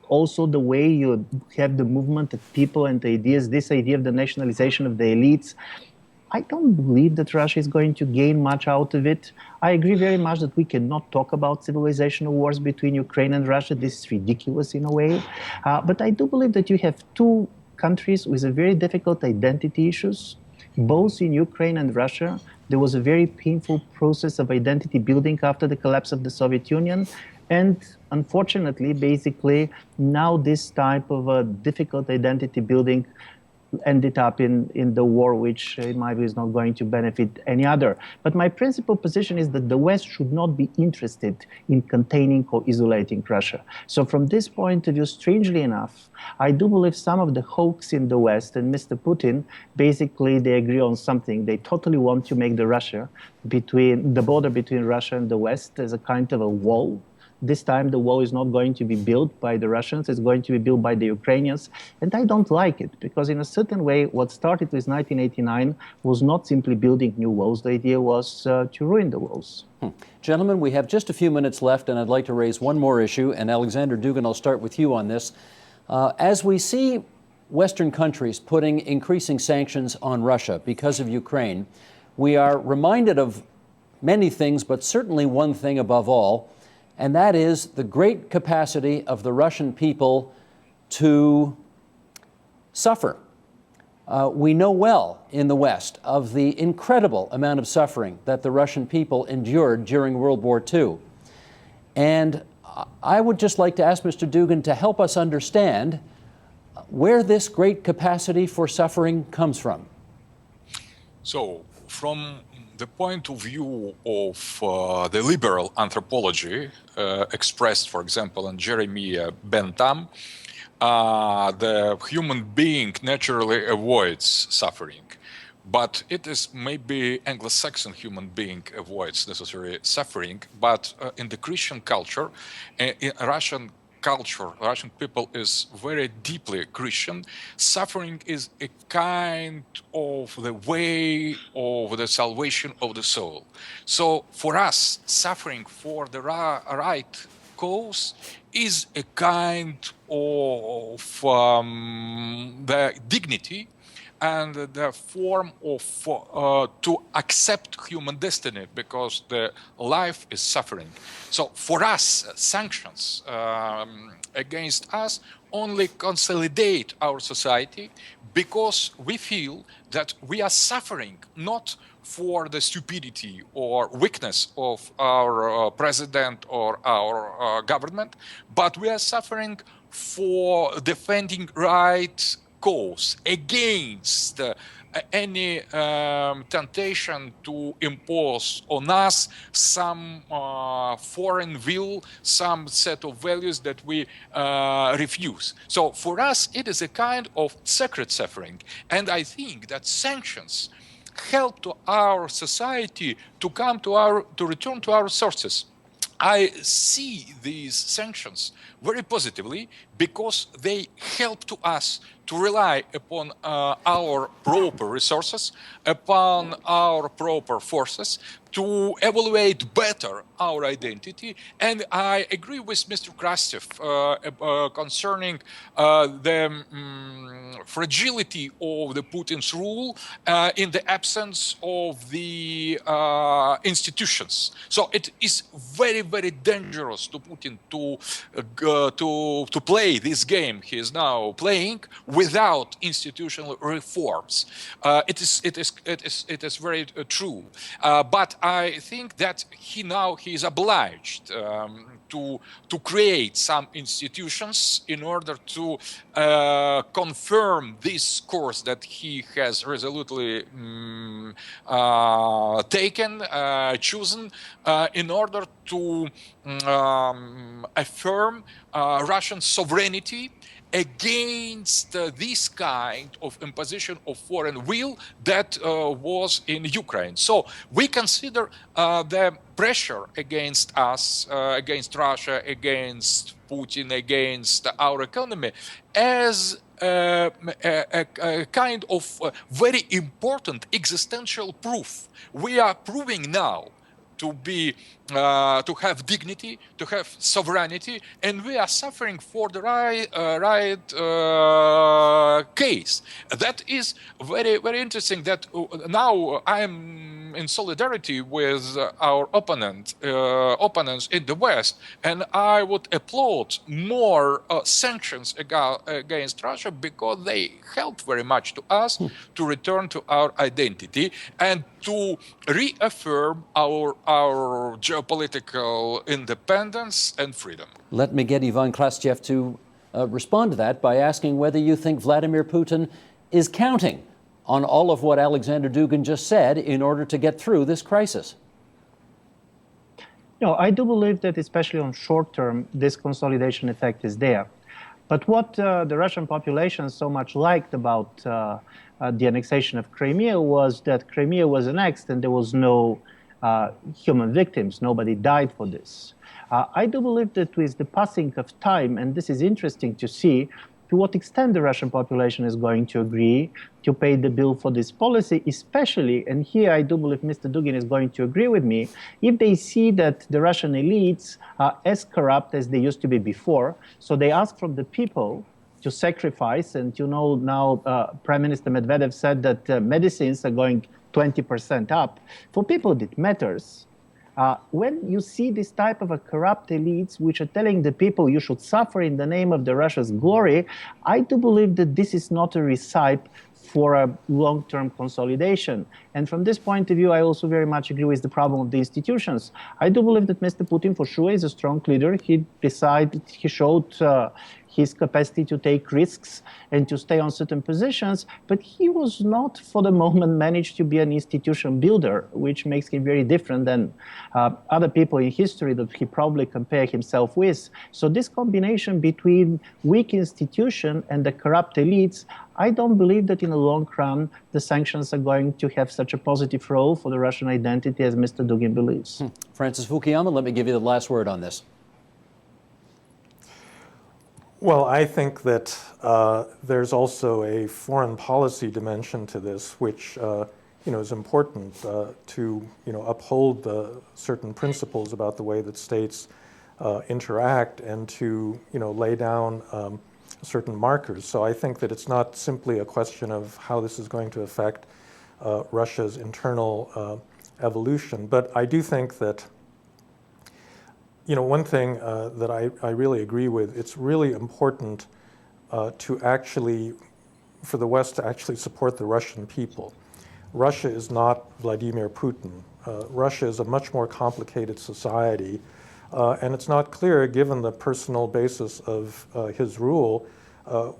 Also, the way you have the movement of people and ideas, this idea of the nationalization of the elites, I don't believe that Russia is going to gain much out of it. I agree very much that we cannot talk about civilizational wars between Ukraine and Russia. This is ridiculous in a way. But I do believe that you have two countries with a very difficult identity issues. Both in Ukraine and Russia, there was a very painful process of identity building after the collapse of the Soviet Union. And unfortunately, basically, now this type of a difficult identity building ended up in the war, which in my view is not going to benefit any other. But my principal position is that the West should not be interested in containing or isolating Russia. So from this point of view, strangely enough, I do believe some of the hawks in the West and Mr. Putin, basically they agree on something. They totally want to make the border between Russia and the West as a kind of a wall. This time the wall is not going to be built by the Russians, it's going to be built by the Ukrainians. And I don't like it, because in a certain way, what started with 1989 was not simply building new walls. The idea was to ruin the walls. Gentlemen, we have just a few minutes left, and I'd like to raise one more issue. And Alexander Dugin, I'll start with you on this. As we see Western countries putting increasing sanctions on Russia because of Ukraine, we are reminded of many things, but certainly one thing above all, and that is the great capacity of the Russian people to suffer. We know well in the West of the incredible amount of suffering that the Russian people endured during World War II. And I would just like to ask Mr. Dugin to help us understand where this great capacity for suffering comes from. So, from the point of view of the liberal anthropology, expressed, for example, in Jeremiah Bentham, the human being naturally avoids suffering. But it is maybe Anglo-Saxon human being avoids necessary suffering. But in the Christian culture, in Russian culture, Russian people is very deeply Christian. Suffering is a kind of the way of the salvation of the soul. So for us, suffering for the right cause is a kind of the dignity and the form of to accept human destiny, because the life is suffering. So for us, sanctions against us only consolidate our society, because we feel that we are suffering not for the stupidity or weakness of our president or our government, but we are suffering for defending right cause against any temptation to impose on us some foreign will, some set of values that we refuse. So for us, it is a kind of sacred suffering. And I think that sanctions help to our society to return to our sources. I see these sanctions very positively because they help to us to rely upon our proper resources, upon our proper forces, to evaluate better our identity. And I agree with Mr. Krastev concerning the fragility of the Putin's rule in the absence of the institutions. So it is very, very dangerous to Putin to play this game he is now playing without institutional reforms. It is very true. But I think that he is obliged to create some institutions in order to confirm this course that he has resolutely chosen in order to affirm Russian sovereignty against this kind of imposition of foreign will that was in Ukraine. So we consider the pressure against us, against Russia, against Putin, against our economy as a kind of very important existential proof. We are proving now to have dignity, to have sovereignty, and we are suffering for the right case. That is very, very interesting. That now I am in solidarity with our opponents in the West, and I would applaud more sanctions against Russia because they help very much to us to return to our identity and to reaffirm our geopolitical independence and freedom. Let me get Ivan Krastev to respond to that by asking whether you think Vladimir Putin is counting on all of what Alexander Dugin just said in order to get through this crisis. No, I do believe that especially on short term, this consolidation effect is there. But what the Russian population so much liked about the annexation of Crimea was that Crimea was annexed and there was no human victims. Nobody died for this. I do believe that with the passing of time, and this is interesting to see, to what extent the Russian population is going to agree to pay the bill for this policy, especially, and here I do believe Mr. Dugin is going to agree with me, if they see that the Russian elites are as corrupt as they used to be before, so they ask from the people to sacrifice, and you know now Prime Minister Medvedev said that medicines are going 20% up. For people it matters. When you see this type of a corrupt elites which are telling the people you should suffer in the name of the Russia's glory, I do believe that this is not a recipe for a long-term consolidation. And from this point of view, I also very much agree with the problem of the institutions. I do believe that Mr. Putin for sure is a strong leader. He showed his capacity to take risks and to stay on certain positions, but he was not, for the moment, managed to be an institution builder, which makes him very different than other people in history that he probably compared himself with. So this combination between weak institution and the corrupt elites, I don't believe that in the long run the sanctions are going to have such a positive role for the Russian identity as Mr. Dugin believes. Francis Fukuyama, let me give you the last word on this. Well, I think that there's also a foreign policy dimension to this, which is important to uphold certain principles about the way that states interact and to lay down certain markers. So I think that it's not simply a question of how this is going to affect Russia's internal evolution, but I do think that one thing that I really agree with, it's really important to actually, for the West to actually support the Russian people. Russia is not Vladimir Putin. Russia is a much more complicated society, and it's not clear, given the personal basis of his rule,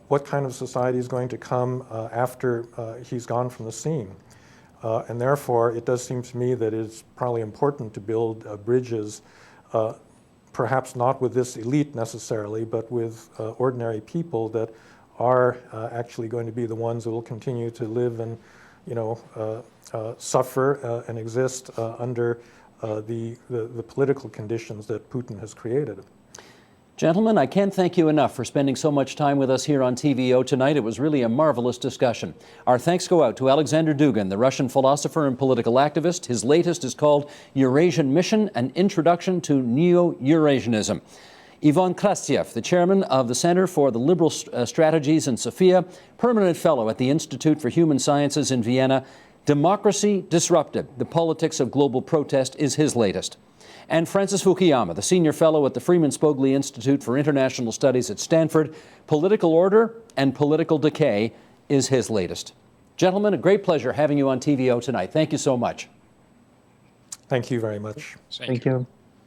what kind of society is going to come after he's gone from the scene. And therefore, it does seem to me that it's probably important to build bridges, perhaps not with this elite necessarily, but with ordinary people that are actually going to be the ones that will continue to live and suffer and exist under the political conditions that Putin has created. Gentlemen, I can't thank you enough for spending so much time with us here on TVO tonight. It was really a marvelous discussion. Our thanks go out to Alexander Dugin, the Russian philosopher and political activist. His latest is called Eurasian Mission, An Introduction to Neo-Eurasianism. Ivan Krastev, the chairman of the Center for the Liberal Strategies in Sofia, permanent fellow at the Institute for Human Sciences in Vienna. Democracy Disrupted, the Politics of Global Protest is his latest. And Francis Fukuyama, the senior fellow at the Freeman Spogli Institute for International Studies at Stanford, Political Order and Political Decay is his latest. Gentlemen, a great pleasure having you on TVO tonight. Thank you so much. Thank you very much. Thank you.